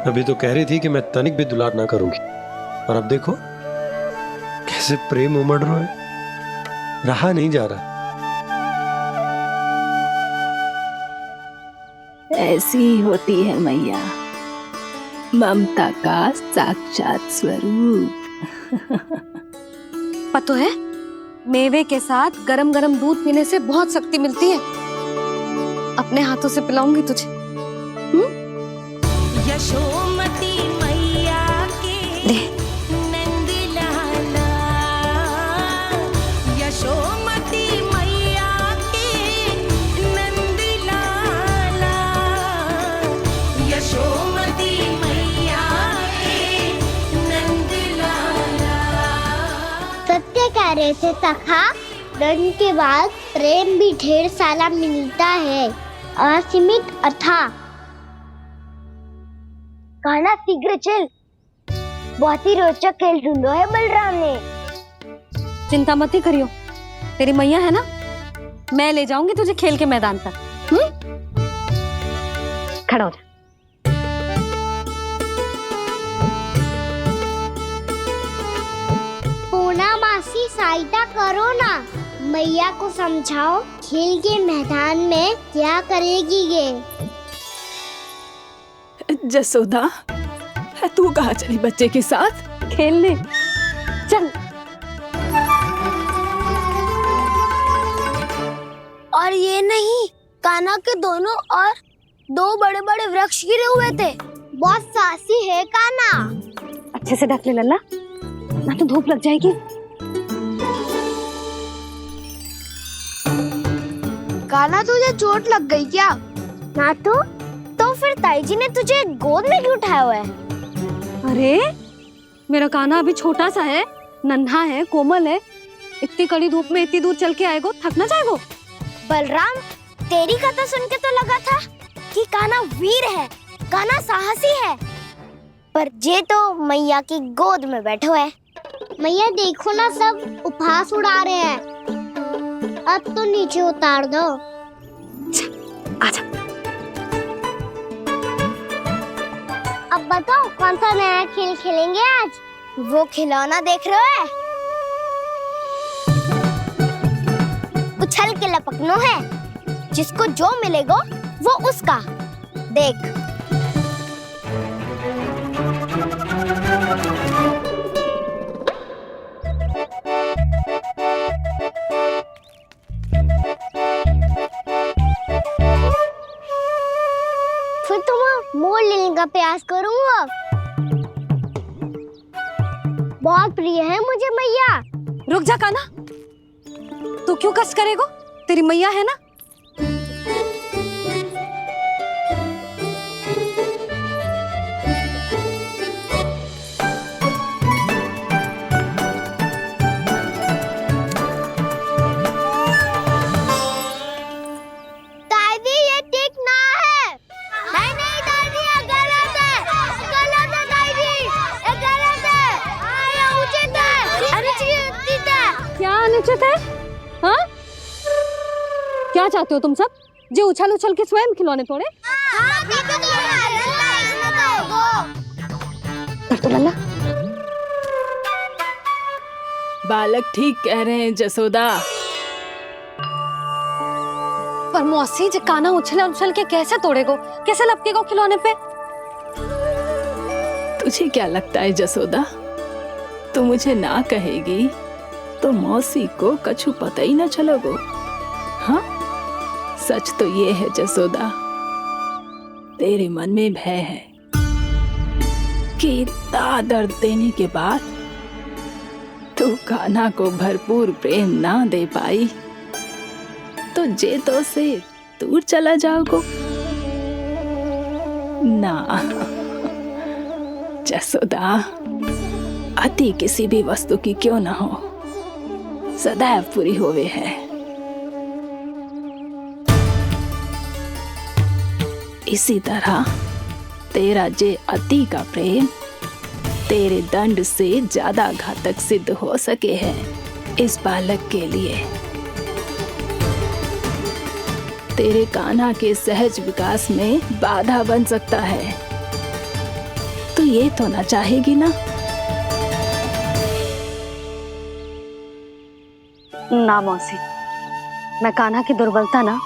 अभी तो कह रही थी कि मैं तनिक भी दुलार ना करूंगी, और अब देखो कैसे प्रेम उमड़ रहा है, रहा नहीं जा रहा। ऐसी ही होती है मैया, ममता का साक्षात स्वरूप। पता है, मेवे के साथ गरम गरम दूध पीने से बहुत शक्ति मिलती है। अपने हाथों से पिलाऊंगी तुझे। यशोमती मैया के नंद लाला, यशोमती मैया के नंद लाला, यशोमती मैया के नंद लाला। सत्य कह रहे थे सखा, दंड के बाद प्रेम भी ढेर सारा मिलता है, असीमित अथाह। कान्हा शीघ्र चल, बहुत ही रोचक खेल ढूंढो है बलराम ने। चिंता मत ही करियो, तेरी मैया है ना, मैं ले जाऊंगी तुझे खेल के मैदान तक। खड़ा हो जा। पूना मासी सहायता करो ना, मैया को समझाओ खेल के मैदान में क्या करेगी ये। जसोदा, तू कहाँ चली बच्चे के साथ खेलने? चल। और ये नहीं, कान्हा के दोनों और दो बड़े बड़े वृक्ष गिरे हुए थे। बहुत साहसी है कान्हा। अच्छे से ढक ले लल्ला, ना तो धूप लग जाएगी। कान्हा तुझे चोट लग गई क्या? ना तो फिर ताई जी ने तुझे गोद में क्यों उठाया हुआ है? अरे मेरा कान्हा अभी छोटा सा है, नन्हा है, कोमल है। इतनी कड़ी धूप में इतनी दूर चल के आएगो, थक ना जाएगो। बलराम, तेरी कथा सुन के तो लगा था कि कान्हा वीर है, कान्हा साहसी है, पर जे तो मैया की गोद में बैठो है। मैया देखो ना, सब उपहास उड़ा रहे हैं। अब तो नीचे उतार दो। आजा। अब बताओ कौन सा नया खेल खेलेंगे आज? वो खिलौना देख रहे हो? उछल के लपकनो है, जिसको जो मिलेगा वो उसका। देख। फिर तुम मोड़ लेने का प्रयास करूंगा। बहुत प्रिय है मुझे मैया। रुक जा कान्हा, तू क्यों कष्ट करेगो? तेरी मैया है ना। दादी ये ठीक ना है। नहीं नहीं दादी, ये गलत है। गलत है दादी, ये गलत है। ये उचित है, अनुचित है। क्या अनुचित है? हाँ? क्या चाहते हो तुम सब? जो उछल उछल के स्वयं खिलौने तोड़े? तो लल्ला, बालक ठीक कह रहे हैं जसोदा। पर मौसी जी, कान्हा उछल उछल के कैसे तोड़ेगो? कैसे लपकेगो खिलौने पे? तुझे क्या लगता है जसोदा, तू मुझे ना कहेगी तो मौसी को कछु पता ही न चलोगो? हाँ, सच तो ये है जसोदा, तेरे मन में भय है कि इतना दर्द देने के बाद तू कान्हा को भरपूर प्रेम ना दे पाई तो जेतो से दूर चला जाओगो ना। जसोदा, अति किसी भी वस्तु की क्यों ना हो, सदैव पूरी होवे है। इसी तरह तेरा जे अति का प्रेम तेरे दंड से ज्यादा घातक सिद्ध हो सके है इस बालक के लिए। तेरे कान्हा के सहज विकास में बाधा बन सकता है। तो ये तो ना चाहेगी ना? ना मौसी, मैं कान्हा की दुर्बलता ना